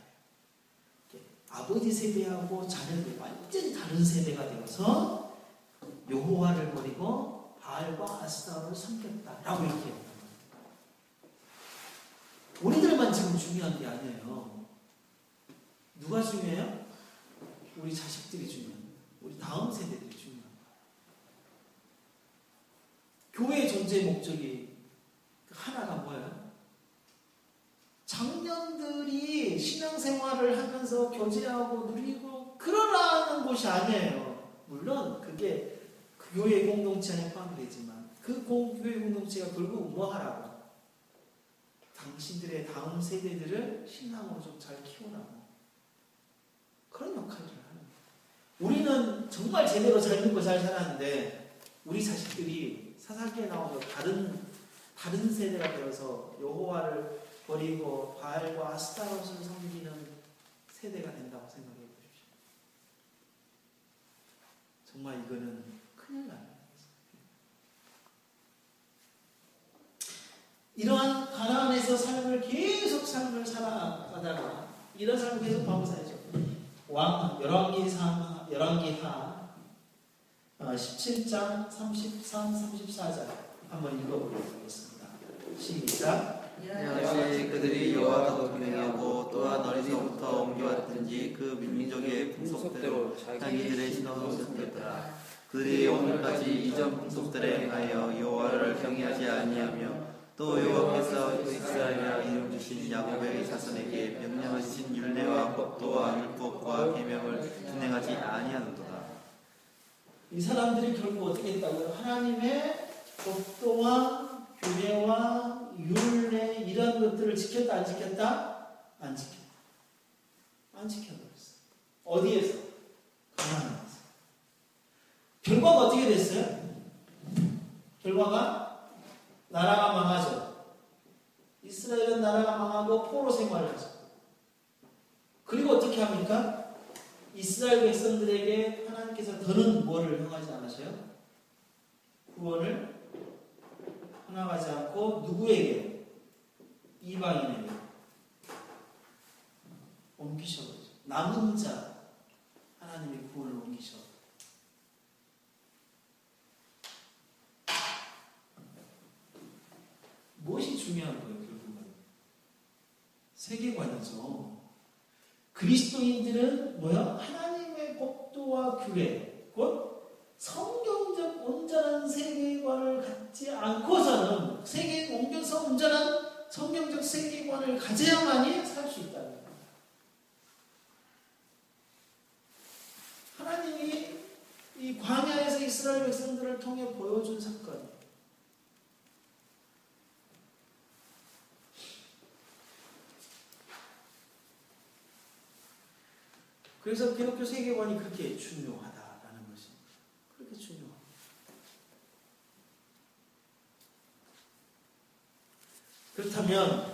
아버지 세대하고 자녀들이 완전히 다른 세대가 되어서 여호와를 버리고 바알과 아스타롯을 섬겼다라고 이렇게 해요. 우리들만 지금 중요한 게 아니에요. 누가 중요해요? 우리 자식들이 중요해요. 우리 다음 세대들이 중요해요. 교회의 존재 목적이 하나가 뭐예요? 장년들이 신앙생활을 하면서 교제하고 누리고 그러라는 곳이 아니에요. 물론 그게 그 교회 공동체 안에 포함이 되지만 그 교회 공동체가 결국 뭐 하라고? 당신들의 다음 세대들을 신앙으로 좀 잘 키우라고 그런 역할을 하는 거예요. 우리는 정말 제대로 잘 믿고 잘 살았는데 우리 자식들이 사사기에 나오는 다른 세대가 되어서 여호와를 버리고 바알과 아스타롯을 섬기는 세대가 된다고 생각해 보십시오. 정말 이거는 큰일 나요. 이러한 가나안에서 계속 삶을 살아가다가 이런 삶을 계속 반복하죠. 열왕기하 17장 33, 34절 한번 읽어보도록 하겠습니다. 시작. 역시 그들이 여호와도 경외하고 또한 어리서부터 옮겨왔든지 그 민족의 풍속대로 자기들의 신앙을 지켰더라. 그들이 오늘까지 이전 풍속들에 행하여 여호와를 경외하지 아니하며 또 여호와께서 이스라엘이라 이름 주신 야곱의 자손에게 명령하신 율례와 법도와 율법과 계명을 준행하지 아니하는도다. 이 사람들이 결국 어떻게 했다고요? 하나님의 법도와 규례와 율례 이런 것들을 지켰다 안 지켰다? 안 지켰다. 안 지켜버렸어요. 어디에서? 가나안에서. 결과가 어떻게 됐어요? 결과가 나라가 망하죠. 이스라엘은 나라가 망하고 포로 생활을 하죠. 그리고 어떻게 합니까? 이스라엘 백성들에게 하나님께서 더는 뭐를 행하지 않으셔요? 구원을 허락하지 않고 누구에게? 이방인에게 옮기셔버리죠. 남은 자 하나님의 구원을 옮기셔. 무엇이 중요한 거예요, 결국은? 세계관이죠. 그리스도인들은 뭐야? 하나님의 법도와 규례, 곧 성경적 온전한 세계관을 갖지 않고서는 온전한 성경적 세계관을 가져야만이 살 수 있다는 거예요. 하나님이 이 광야에서 이스라엘 백성들을 통해 보여준 사건. 그래서 기독교 세계관이 그렇게 중요하다라는 것입니다. 그렇게 중요합니다. 그렇다면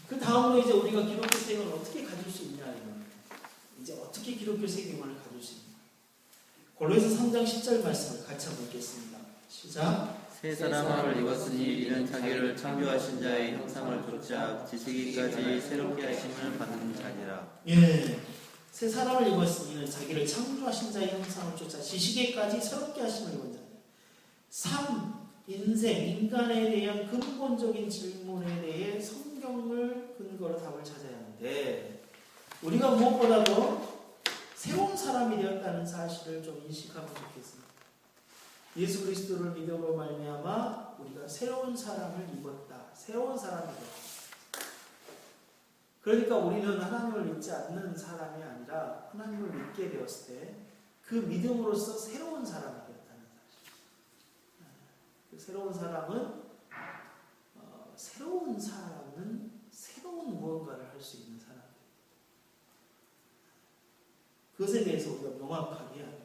그 다음으로 이제 우리가 기독교 세계관을 어떻게 가질 수 있냐면 이제 어떻게 기독교 세계관을 가질 수 있냐. 고린도서 3장 10절 말씀을 같이 한번 읽겠습니다. 시작. 새 사람을 입었으니 이는 자기를 창조하신 자의 형상을 좇아 지시기까지 새롭게 하심을 받은 자니라. 예, 새 사람을 입었으니 이는 자기를 창조하신 자의 형상을 좇아 지시기까지 새롭게 하심을 입은 자니라. 삶, 인생, 인간에 대한 근본적인 질문에 대해 성경을 근거로 답을 찾아야 하는데 우리가 무엇보다도 새로운 사람이 되었다는 사실을 좀 인식하면 좋겠습니다. 예수 그리스도를 믿음으로 말미암아 우리가 새로운 사람을 입었다. 새로운 사람이 되었다. 그러니까 우리는 하나님을 믿지 않는 사람이 아니라 하나님을 믿게 되었을 때 그 믿음으로써 새로운 사람이 되었다는 사실. 그 새로운 사람은 새로운 무언가를 할 수 있는 사람. 그것에 대해서 우리가 명확하게 해야 합니다.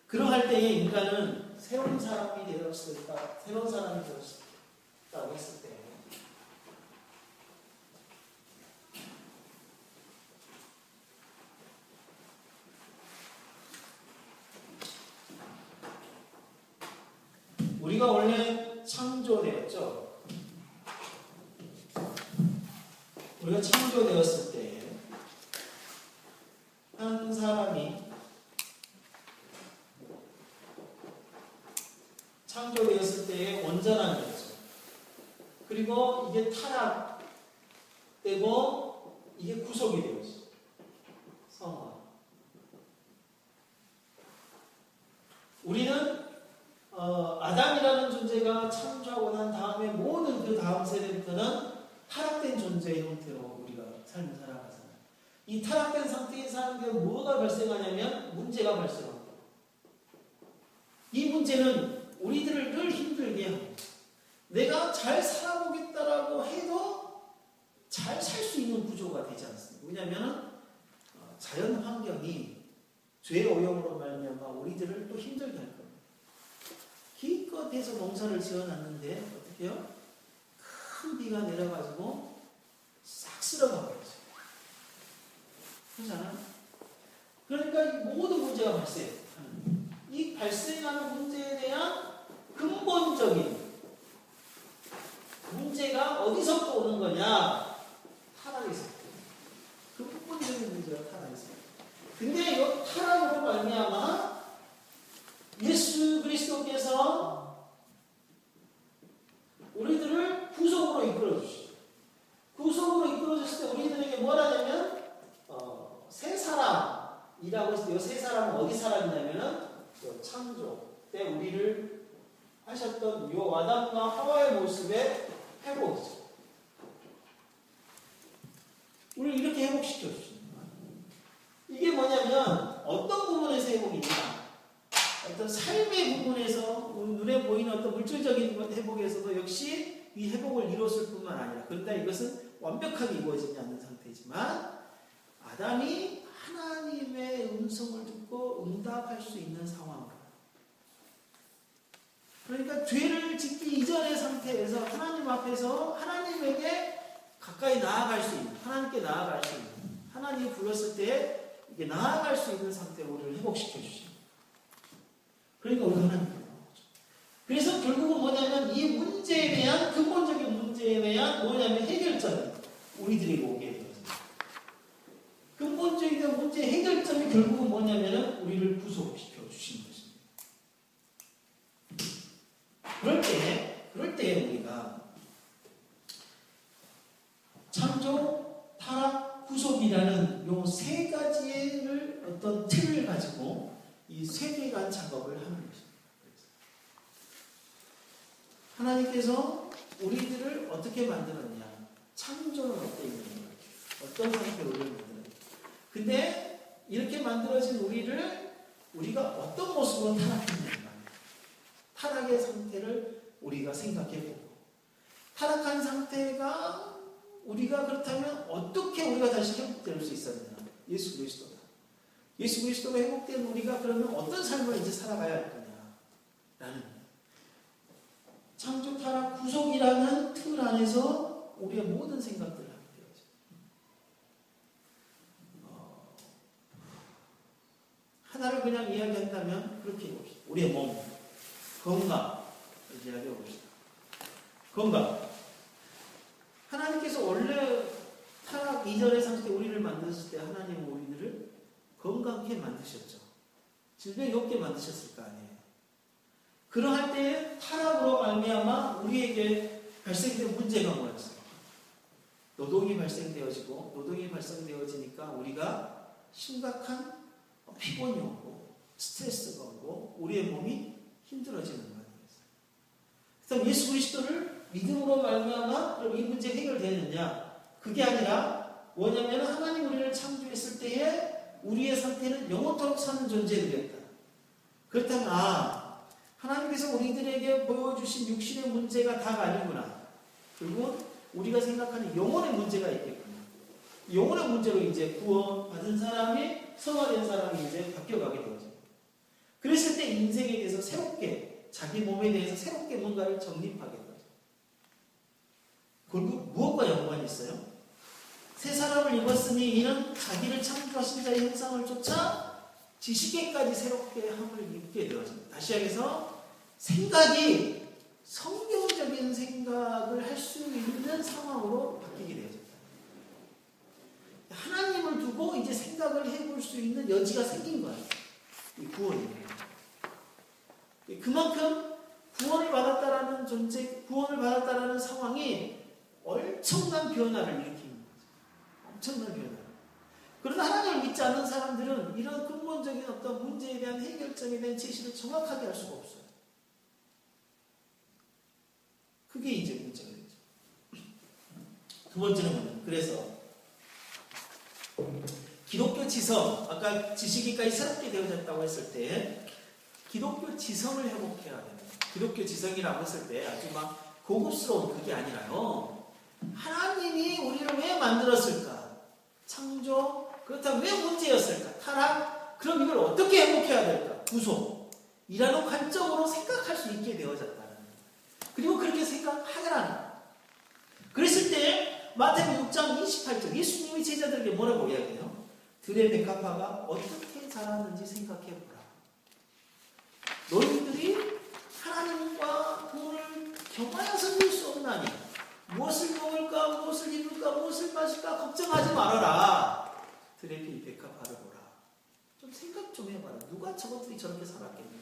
그러할 때에 인간은 새로운 사람이 되었을까? 새로운 사람이 되었다고 했을 때 우리가 원래 창조되었죠. 우리가 창조되었을 때 한 사람이 창조되었을 때의 온전한 거죠. 그리고 이게 타락되고 이게 구속이 되었어요. 성화. 우리는 아담이라는 존재가 창조하고 난 다음에 모든 그 다음 세대부터는 타락된 존재의 형태로 우리가 삶을 살아가잖아요. 이 타락된 상태에 사는데 뭐가 발생하냐면 문제가 발생합니다. 이 문제는 우리들을 늘 힘들게 합니다. 내가 잘 살아보겠다라고 해도 잘 살 수 있는 구조가 되지 않습니다. 왜냐하면 자연 환경이 죄의 오염으로 말미암아 우리들을 또 힘들게 할 겁니다. 기껏 해서 농사를 지어놨는데 어떻게 해요? 큰 비가 내려가지고 싹 쓸어가 버렸어요. 그렇잖아요? 그러니까 이 모든 문제가 발생해요. 이 발생하는 문제에 대한 근본적인 문제가 어디서부터 오는 거냐? 타락에서. 근본적인 문제가 타락에서. 근데 이 타락으로 말미암아 예수 그리스도께서 우리들을 구속으로 이끌어 주시죠. 구속으로 이끌어 주실 때 우리들에게 뭘 하냐면 새 사람이라고 했을 때 이 새 사람은 어디 사람이냐면은 창조 때 우리를 하셨던 요 아담과 하와의 모습의 회복이죠. 우리를 이렇게 회복시켜 주십니다. 이게 뭐냐면 어떤 부분에서 회복이냐? 어떤 삶의 부분에서 눈에 보이는 어떤 물질적인 회복에서도 역시 이 회복을 이뤘을 뿐만 아니라 그런데 이것은 완벽하게 이루어지지 않는 상태지만 아담이 하나님의 음성을 듣고 응답할 수 있는 상황. 그러니까 죄를 짓기 이전의 상태에서 하나님 앞에서 하나님에게 가까이 나아갈 수 있는, 하나님께 나아갈 수 있는, 하나님이 불렀을 때 이게 나아갈 수 있는 상태로 우리를 회복시켜 주십니다. 그러니까 우리가 하나님께 나아가죠. 그래서 결국은 뭐냐면 이 문제에 대한 근본적인 문제에 대한 뭐냐면 해결점이 우리들에게 오게 돼요. 근본적인 문제 해결점이 결국은 뭐냐면 우리를 구속시켜 주신 것입니다. 그럴 때 우리가 창조, 타락, 구속이라는 요 세 가지의 어떤 틀을 가지고 이 세계관 작업을 하는 것입니다. 하나님께서 우리들을 어떻게 만들었냐? 창조는 어떻게 있느냐? 어떤 상태로 우리를 만들었냐? 근데 이렇게 만들어진 우리가 어떤 모습으로 타락했느냐? 타락의 상태를 우리가 생각해보고 타락한 상태가 우리가 그렇다면 어떻게 우리가 다시 회복될 수 있었느냐? 예수 그리스도다. 예수 그리스도가 회복된 우리가 그러면 어떤 삶을 이제 살아가야 할 거냐? 라는 창조, 타락, 구속이라는 틀 안에서 우리의 모든 생각들을 하게 되어져. 하나를 그냥 이야기한다면 그렇게 해봅시다. 우리의 몸, 건강, 이제 이야기해 봅시다. 건강. 하나님께서 원래 타락 이전의 상태 우리를 만드실 때 하나님은 우리들을 건강하게 만드셨죠. 질병이 없게 만드셨을 거 아니에요. 그러할 때 타락으로 말미암아 우리에게 발생된 문제가 뭐였어요? 노동이 발생되어지고 노동이 발생되어지니까 우리가 심각한 피곤이 오고 스트레스가 오고 우리의 몸이 힘들어지는 거 아니겠어요? 그래서 예수 그리스도를 믿음으로 말미암아 그럼 이 문제 해결되느냐? 그게 아니라 뭐냐면 하나님 우리를 창조했을 때에 우리의 상태는 영원토록 사는 존재들이었다. 그렇다면 하나님께서 우리들에게 보여주신 육신의 문제가 다가 아니구나. 결국은 우리가 생각하는 영혼의 문제가 있겠구나. 영혼의 문제로 이제 구원받은 사람이 성화된 사람이 이제 바뀌어가게 되죠. 그랬을 때 인생에 대해서 새롭게 자기 몸에 대해서 새롭게 뭔가를 정립하게 되죠. 결국 무엇과 연관이 있어요? 새 사람을 입었으니 이는 자기를 창조하신 자의 형상을 쫓아 지식에까지 새롭게 함을 입게 되어집니다. 다시 이야기해서 생각이 성경적인 생각을 할 수 있는 상황으로 바뀌게 되어집니다. 하나님을 두고 이제 생각을 해볼 수 있는 여지가 생긴 거예요. 이 구원이에요. 그만큼 구원을 받았다라는 존재, 구원을 받았다라는 상황이 엄청난 변화를 일으키는 거죠. 엄청난 변화. 그러나 하나님을 믿지 않는 사람들은 이런 근본적인 어떤 문제에 대한 해결점에 대한 제시를 정확하게 할 수가 없어요. 그게 이제 문제가 되죠. 두 번째는 뭐냐면, 그래서 기독교 지성, 아까 지식이까지 새롭게 되어졌다고 했을 때 기독교 지성을 회복해야 됩니다. 기독교 지성이라고 했을 때 아주 막 고급스러운 그게 아니라요. 하나님이 우리를 왜 만들었을까? 창조, 그렇다면 왜 문제였을까? 타락, 그럼 이걸 어떻게 회복해야 될까? 구속이라는 관점으로 생각할 수 있게 되어졌다는 거예요. 그리고 그렇게 생각하라는 거예요. 그랬을 때 마태복음 6장 28절 예수님이 제자들에게 뭐라고 이야기해요? 들의 백합화가 어떻게 자라는지 생각해보라. 너희들이 하나님과 돈을 경하여서 늘 수 없나니 무엇을 먹을까, 무엇을 입을까, 무엇을 마실까 걱정하지 말아라. 들의 백합화를 보라. 좀 생각 좀 해봐라. 누가 저것들이 저렇게 살았겠냐?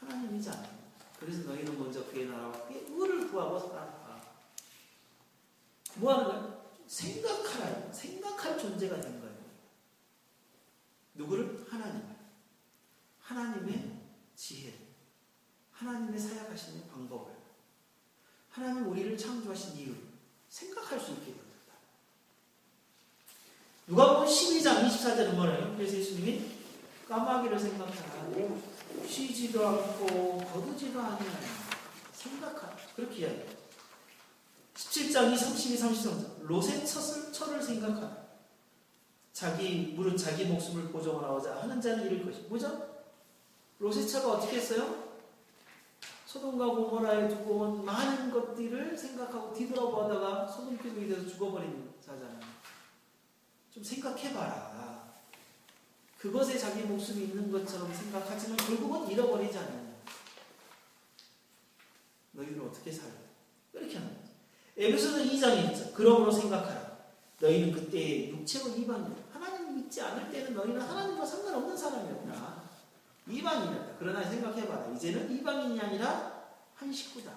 하나님이지 않아요. 그래서 너희는 먼저 그의 나라와 그의 의를 구하고 살아라. 뭐 하는 거야? 생각하라. 생각할 존재가 된 거예요. 누구를? 하나님을. 하나님의 지혜, 하나님의 사역하시는 방법을, 하나님 우리를 창조하신 이유를 생각할 수 있게 됩니다. 누가복음 12장 24절은 뭐래요? 그래서 예수님이 까마귀를 생각하라. 쉬지도 않고 거두지도 아니하라. 생각하라. 그렇게 이야기해요. 17장 32, 33절 롯의 철을 생각하라. 무릇 자기 목숨을 보존하고자 하는 자는 이를 것이. 뭐죠? 롯의 차가 어떻게 했어요? 소돔과 고모라에 두고 온 많은 것들을 생각하고 뒤돌아보다가 소돔 피부에 대해서 죽어버린 자잖아요. 좀 생각해봐라. 그것에 자기 목숨이 있는 것처럼 생각하지만 결국은 잃어버리지 않느냐. 너희들은 어떻게 살아요? 이렇게 하는 거죠. 에베소서 2장에 있죠. 그러므로 생각하라. 너희는 그때 육체로 이방인, 하나님을 믿지 않을 때는 너희는 하나님과 상관없는 사람이었다. 이방인이었다. 그러나 생각해봐라. 이제는 이방인이 아니라 한 식구다.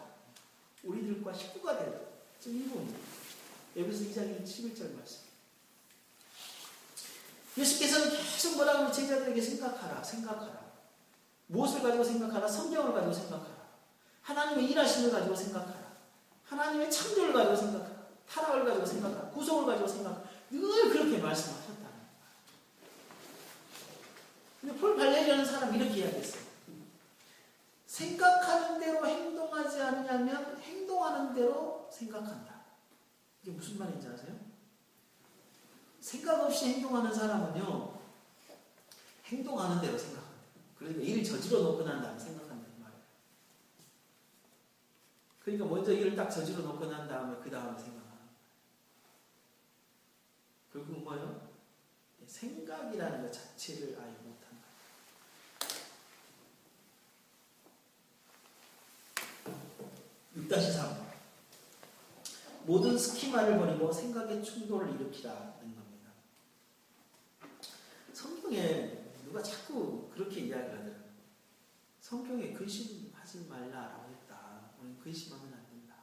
우리들과 식구가 되라. 지금 일본이에요. 에베소 2장 11절 말씀. 예수께서는 계속 뭐라고 하면 제자들에게 생각하라. 무엇을 가지고 생각하라? 성경을 가지고 생각하라. 하나님의 일하심을 가지고 생각하라. 하나님의 창조를 가지고 생각하라. 타락을 가지고 생각하라. 구속을 가지고 생각하라. 늘 그렇게 말씀하셨다는 거예요. 근데 폴 발레리아는 사람 이렇게 이야기했어요. 생각하는 대로 행동하지 않냐면 행동하는 대로 생각한다. 이게 무슨 말인지 아세요? 생각 없이 행동하는 사람은요, 행동하는 대로 생각한다. 그러니까 일을 저질러 놓고 난 다음에 생각한다는 말이에요. 그러니까 먼저 일을 딱 저질러 놓고 난 다음에 그 다음에 생각하는 거예요. 결국 뭐예요? 생각이라는 것 자체를 아예 못한다. 6-3 모든 스키마를 버리고 생각의 충돌을 일으키라는 겁니다. 성경에 누가 자꾸 그렇게 이야기를 하더라고요. 성경에 근심하지 말라라고 했다. 우리는 근심하면 안 된다.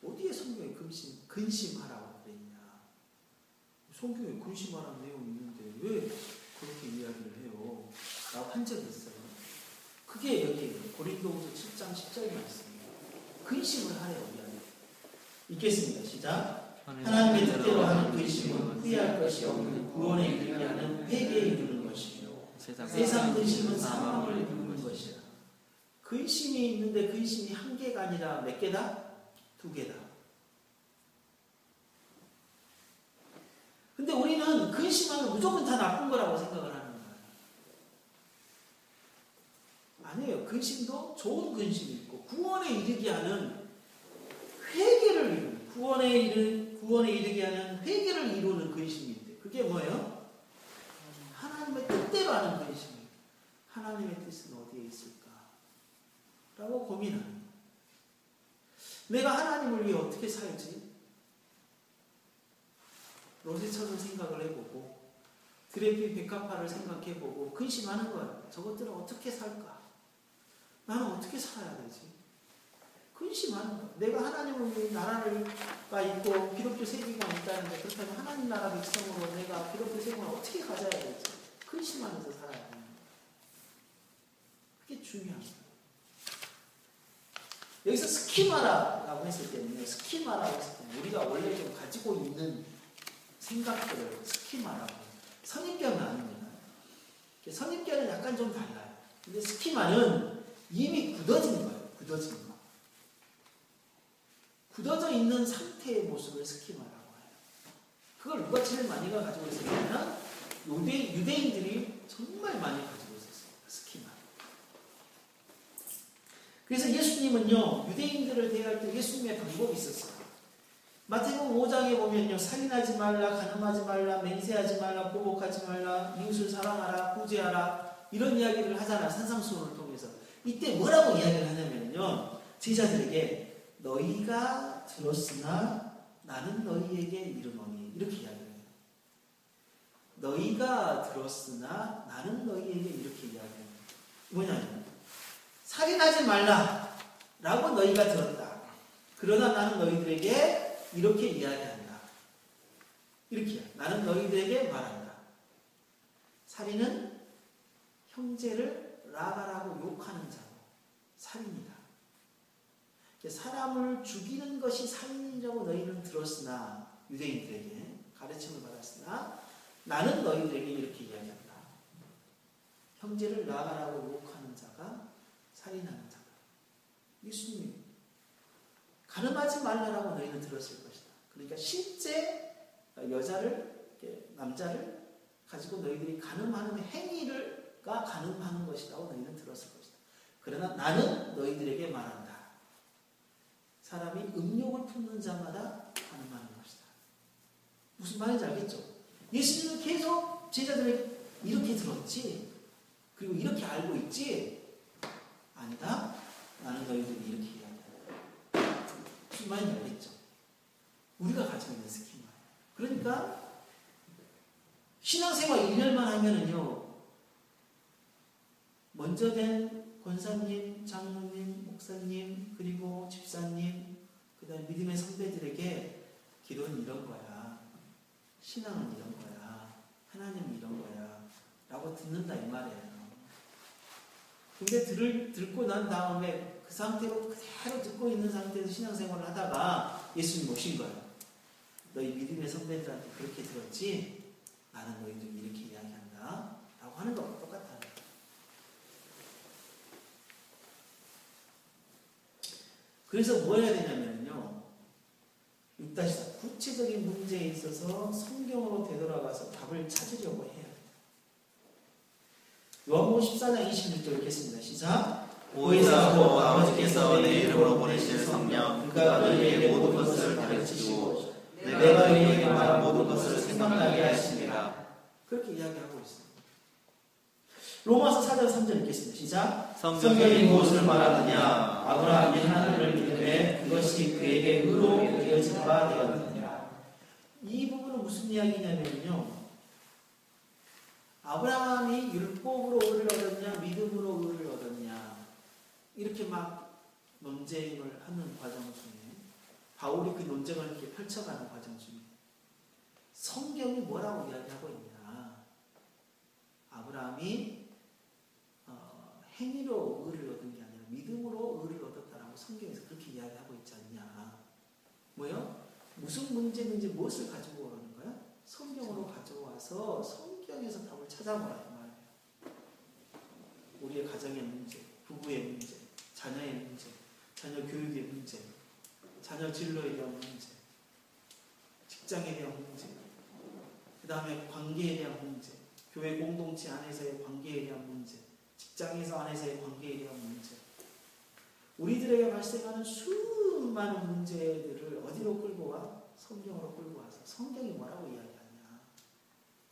어디에 성경에 근심하라고 그랬냐. 성경에 근심하라는 내용이 있는데 왜 그렇게 이야기를 해요? 라고 한 적이 있어요. 그게 여기 고린도후서 7장 10절에 말씀입니다. 근심을 하래요. 우리한테. 읽겠습니다. 시작. 하나님의 뜻대로 하는 근심은 후회할 것이 없는 구원에 이르게 하는 회개에 이르는 것이요 세상 근심은 사망을 이루는 것이라. 근심이 있는데 근심이 한 개가 아니라 몇 개다? 2개다. 근데 우리는 근심하면 무조건 다 나쁜 거라고 생각을 하는 거예요. 아니에요. 근심도 좋은 근심이 있고 구원에 이르게 하는 회개를 이루는 구원에 이르게 하는 회개를 이루는 근심이 있대. 그게 뭐예요? 하나님의 뜻대로 하는 근심이에요. 하나님의 뜻은 어디에 있을까? 라고 고민하는 거예요. 내가 하나님을 위해 어떻게 살지? 로세처럼 생각을 해보고 드레피 백합화를 생각해보고 근심하는 거예요. 저것들은 어떻게 살까? 나는 어떻게 살아야 되지? 근심하는 거예요. 내가 하나님을 위해 나라가 있고 기독교 세계가 있다는데 그렇다면 하나님 나라 백성으로 내가 기독교 세계를 어떻게 가져야 되지? 근심하면서 살아야 되는 거예요. 그게 중요한 거예요. 여기서 스키마라라고 했을 때는요. 스키마라고 했을 때는 우리가 원래 좀 가지고 있는 생각들을 스키마라고 해요. 선입견은 아닙니다. 선입견은 약간 좀 달라요. 근데 스키마는 이미 굳어진 거예요. 굳어진 거. 굳어져 있는 상태의 모습을 스키마라고 해요. 그걸 누가 제일 많이 가지고 있었냐면 유대인들이 정말 많이 가지고 있었어요. 스키마. 그래서 예수님은요. 유대인들을 대할 때 예수님의 방법이 있었어요. 마태복음 5장에 보면요. 살인하지 말라, 간음하지 말라, 맹세하지 말라, 보복하지 말라, 이웃을 사랑하라, 구제하라 이런 이야기를 하잖아. 산상수훈을 통해서. 이때 뭐라고 이야기를 하냐면요. 제자들에게 너희가 들었으나 나는 너희에게 이르노니 이렇게 이야기해요. 너희가 들었으나 나는 너희에게 이렇게 이야기해요. 뭐냐면 살인하지 말라 라고 너희가 들었다. 그러나 나는 너희들에게 이렇게 이야기한다. 이렇게 나는 너희들에게 말한다. 살인은 형제를 라가라고 욕하는 자고 살인이다. 사람을 죽이는 것이 살인이라고 너희는 들었으나 유대인들에게 가르침을 받았으나 나는 너희들에게 이렇게 이야기한다. 형제를 라가라고 욕하는 자가 살인하는 자다. 예수님이 간음하지 말라라고 너희는 들었을 것이다. 그러니까 실제 남자를 가지고 너희들이 간음하는 행위가 간음하는 것이라고 너희는 들었을 것이다. 그러나 나는 너희들에게 말한다. 사람이 음욕을 품는 자마다 간음하는 것이다. 무슨 말인지 알겠죠? 예수님은 계속 제자들에게 이렇게 들었지? 그리고 이렇게 알고 있지? 아니다. 나는 너희들이 이렇게 이야기한다. 무슨 말인지 알겠죠? 우리가 가지고 있는 스키마예요. 그러니까 신앙생활 1년만 하면은요. 먼저 된 권사님, 장로님, 목사님, 그리고 집사님, 그 다음에 믿음의 선배들에게 기도는 이런 거야. 신앙은 이런 거야. 하나님은 이런 거야. 라고 듣는다 이 말이에요. 근데 듣고 난 다음에 그 상태로 그대로 듣고 있는 상태에서 신앙생활을 하다가 예수님 오신 거예요. 너희 믿음의 선배들한테 그렇게 들었지? 나는 너희들 이렇게 이야기한다. 라고 하는 거랑 똑같아요. 그래서 뭐 해야 되냐면요. 6-4 구체적인 문제에 있어서 성경으로 되돌아가서 답을 찾으려고 해야 돼요. 요한복음 14장 26절 읽겠습니다. 시작. 보혜사고 아버지께서 내 이름으로 보내실 성령 그가 너희에게 모든 것을 가르치시고 내가 너희에게 말한 모든 것을 생각나게 하시니라. 그렇게 이야기하고 있습니다. 로마서 4장 3절 읽겠습니다. 시작. 성경이 무엇을 말하느냐? 아브라함이 하나님을 믿음에 그것이 그에게 의로 여겨진 바 되었느니라. 이 부분은 무슨 이야기냐면요, 아브라함이 율법으로 의를 얻었냐 믿음으로 의를 얻었냐 이렇게 막 논쟁을 하는 과정 중에 바울이 그 논쟁을 이렇게 펼쳐가는 과정 중에 성경이 뭐라고 이야기하고 있냐, 아브라함이 행위로 의를 얻은 게 아니라 믿음으로 의를 얻었다라고 성경에서 그렇게 이야기하고 있지 않냐. 뭐요? 무슨 문제든지 무엇을 가지고 오는 거야? 성경으로 가져와서 성경에서 답을 찾아보라 이 말이에요. 우리의 가정의 문제, 부부의 문제, 자녀의 문제, 자녀 교육의 문제, 자녀 진로에 대한 문제, 직장에 대한 문제, 그 다음에 관계에 대한 문제, 교회 공동체 안에서의 관계에 대한 문제, 직장에서 안에서의 관계에 대한 문제, 우리들에게 발생하는 수많은 문제들을 어디로 끌고 와? 성경으로 끌고 와서 성경이 뭐라고 이야기하냐.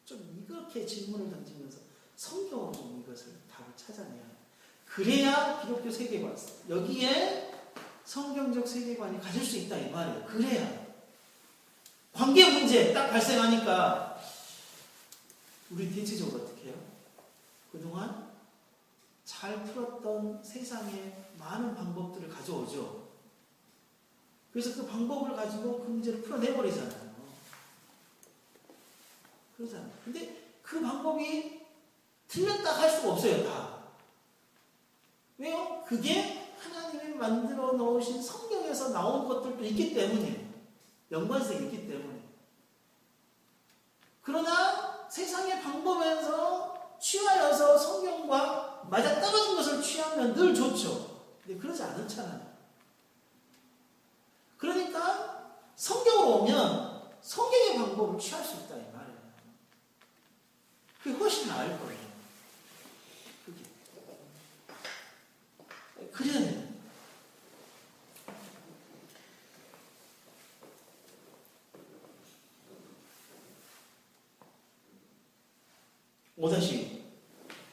좀 이렇게 질문을 던지면서 성경으로 좀 이것을 답을 찾아내야 해. 그래야 기독교 세계관, 여기에 성경적 세계관이 가질 수 있다 이 말이에요. 그래야. 관계 문제 딱 발생하니까 우리 대체적으로 어떻게 해요? 그동안 잘 풀었던 세상의 많은 방법들을 가져오죠. 그래서 그 방법을 가지고 그 문제를 풀어내버리잖아요. 그러잖아요. 근데 그 방법이 틀렸다 할 수가 없어요, 다. 왜요? 그게 하나님이 만들어 놓으신 성경에서 나온 것들도 있기 때문이에요. 연관성이 있기 때문에. 그러나 세상의 방법에서 취하여서 성경과 맞아떨어진 것을 취하면 늘 좋죠. 근데 그러지 않잖아요. 그러니까 성경으로 오면 성경의 방법을 취할 수 있다 이 말이에요. 그게 훨씬 나을 거예요. 그게. 그래야 돼요. 오다시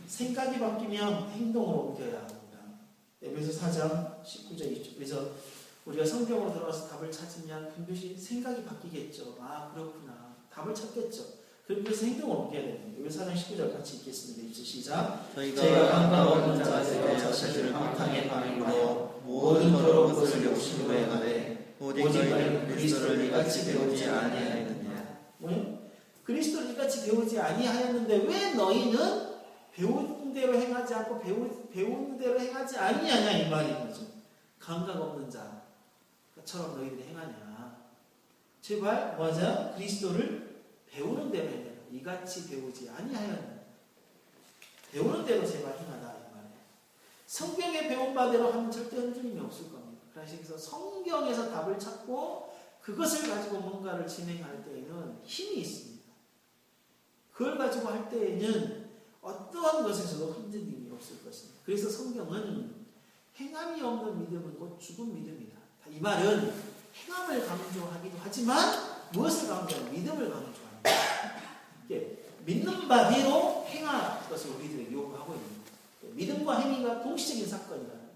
생각이 바뀌면 행동으로 옮겨야 합니다. 에베소 4장 19절 20절. 그래서 우리가 성경으로 들어와서 답을 찾으면 반드시 생각이 바뀌겠죠. 아 그렇구나. 답을 찾겠죠. 그래서 행동으로 옮겨야 됩니다. 에베소 4장 19절 같이 읽겠습니다. 이제 시작. 저희가 반가운 자세에 자신을 바탕에 반응으로 모든 더러운 것을 욕심으로 행하되 오직 너희는 그리스도를 이같이 배우지 아니하였느냐. 뭐요? 그리스도를 이같이 배우지 아니하였는데 왜 너희는 배운 대로 행하지 않고 배운 대로 행하지 아니하냐 이 말인 거죠. 감각 없는 자처럼 너희들이 행하냐. 제발 뭐하자? 그리스도를 배우는 대로 행하라. 이같이 배우지 아니하였느냐. 배우는 대로 제발 행하라 이 말이에요. 성경에 배운 바대로 하면 절대 흔들림이 없을 겁니다. 그래서 성경에서 답을 찾고 그것을 가지고 뭔가를 진행할 때에는 힘이 있습니다. 그걸 가지고 할 때에는 어떠한 것에서도 흔들림이 없을 것입니다. 그래서 성경은 행함이 없는 믿음은 곧 죽은 믿음이다. 이 말은 행함을 강조하기도 하지만 무엇을 강조하냐? 믿음을 강조합니다. 믿는 바대로 행할 것을 우리들에게 요구하고 있는 거예요. 믿음과 행위가 동시적인 사건이라는 거예요.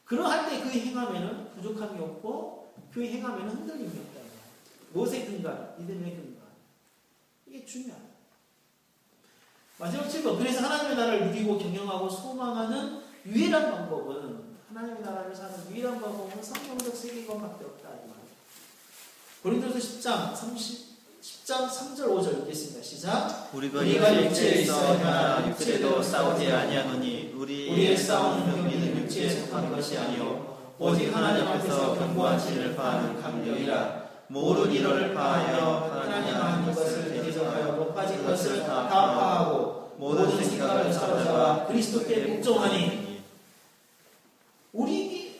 그러할 때 그 행함에는 부족함이 없고 그 행함에는 흔들림이 없다는 거예요. 무엇의 근간? 믿음의 근간. 이게 중요합니다. 마지막 7번. 그래서 하나님의 나라를 누리고 경영하고 소망하는 유일한 방법은 하나님의 나라를 사는 유일한 방법은 성경적 세계관밖에 없다. 이 말이에요. 고린도서 10장 3절 5절 읽겠습니다. 시작. 우리가 육체에 있어 육체도 싸우지 아니하노니 우리의 싸우는 경기는 육체에 속한 것이 아니요 오직 하나님 앞에서 견고한 진을 파하는 강령이라. 모든 일을 파하여 하나님 하는 것을 대적하여 못 빠진 것을 다 파하고 모든 생각을 사로잡아 그리스도께 복종하니. 우리의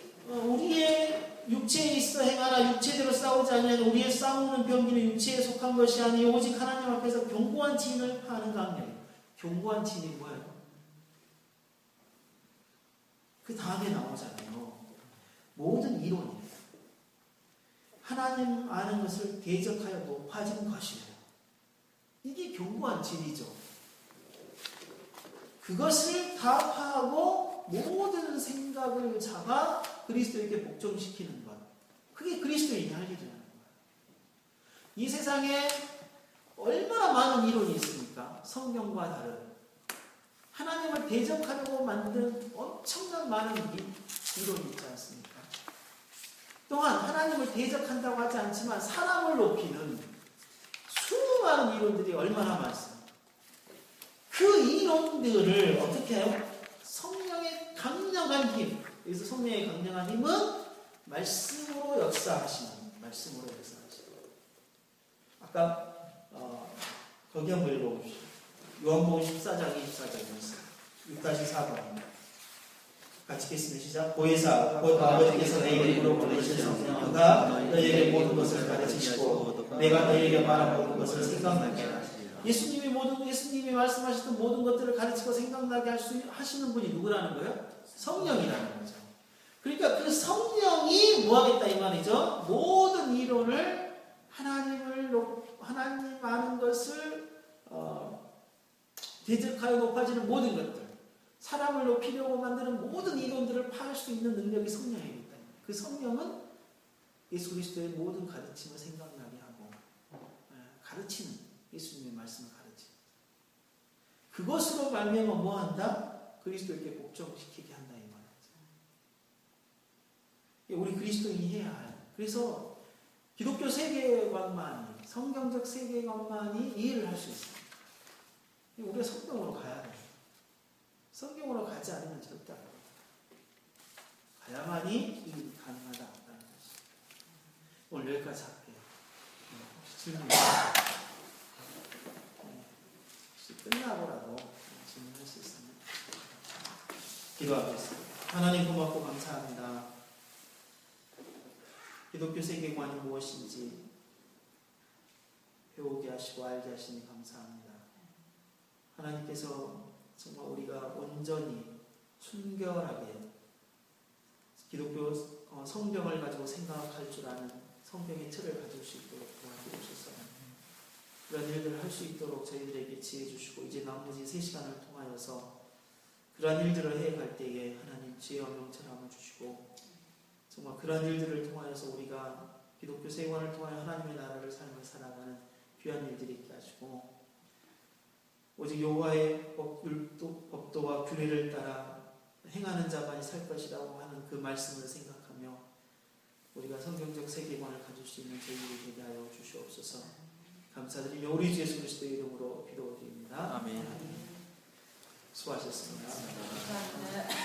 육체에 있어 행하나 육체대로 싸우지 아니하는 우리의 싸우는 병기는 육체에 속한 것이 아니요 오직 하나님 앞에서 견고한 진을 파하는 강령이에요. 견고한 진이 뭐예요? 그 다음에 나오잖아요. 모든 이론이에요. 하나님 아는 것을 대적하여 높아진 것이에요. 이게 견고한 진이죠. 그것을 다 파하고 모든 생각을 잡아 그리스도에게 복종시키는 것. 그게 그리스도인이 할 일이라는 거예요. 이 세상에 얼마나 많은 이론이 있습니까? 성경과 다른 하나님을 대적하려고 만든 엄청난 많은 이론이 있지 않습니까? 또한 하나님을 대적한다고 하지 않지만 사람을 높이는 수많은 이론들이 얼마나 많습니까? 그 이론들을 어떻게 해요? 성령의 강력한 힘. 여기서 성령의 강력한 힘은 말씀으로 역사하시는, 말씀으로 역사하시는. 아까 거기 한번 읽어봅시다. 요한복음 14장 24절이었어요. 6-4번. 같이 읽겠습니다. 시작. 보혜사 곧 아버지께서 너희에게 보내신 성령 그가 너희에게 모든 것을 가르치시고 내가 너희에게 말한 모든 것을 생각나게 하시리라. 예수님이 말씀하셨던 모든 것들을 가르치고 생각나게 하시는 분이 누구라는 거예요? 성령이라는 거죠. 그러니까 그 성령이 뭐 하겠다 이 말이죠. 모든 이론을 하나님 아는 것을 대적하여 높아지는 모든 것들, 사람을 높이려고 만드는 모든 이론들을 파할 수 있는 능력이 성령이기 때문에 그 성령은 예수 그리스도의 모든 가르침을 생각나게 하고 가르치는, 예수님의 말씀을 가르치는 그것으로 말미암아 뭐 한다? 그리스도에게 복종시키게 한다 이 말이죠. 우리 그리스도인이 해야 할. 그래서 기독교 세계관만이, 성경적 세계관만이 이해를 할 수 있어요. 우리가 성경으로 가야 돼요. 성경으로 가지 않으면 절대 안 돼요. 가야만이 이 일이 가능하다는 것이죠. 오늘 여기까지 할게요. 혹시 질문 혹시 끝나고라도 질문할 수 있으면 기도하겠습니다. 하나님 고맙고 감사합니다. 기독교 세계관이 무엇인지 배우게 하시고 알게 하시니 감사합니다. 하나님께서 정말 우리가 온전히 순결하게 기독교 성경을 가지고 생각할 줄 아는 성경의 틀을 가질 수 있도록 도와주셔서 그런 일들을 할 수 있도록 저희들에게 지혜 주시고 이제 나머지 3시간을 통하여서 그런 일들을 해갈 때에 하나님 지혜와 명철함을 주시고 정말 그런 일들을 통하여서 우리가 기독교 세계관을 통하여 하나님의 나라를 삶을 살아가는 귀한 일들이 있게 하시고 오직 여호와의 법도와 규례를 따라 행하는 자만이 살 것이라고 하는 그 말씀을 생각하며 우리가 성경적 세계관을 가질 수 있는 저희들이 되게 하여 주시옵소서. 감사드리며 우리 주 예수 그리스도의 이름으로 기도드립니다. 아멘. 수고하셨습니다. 감사합니다.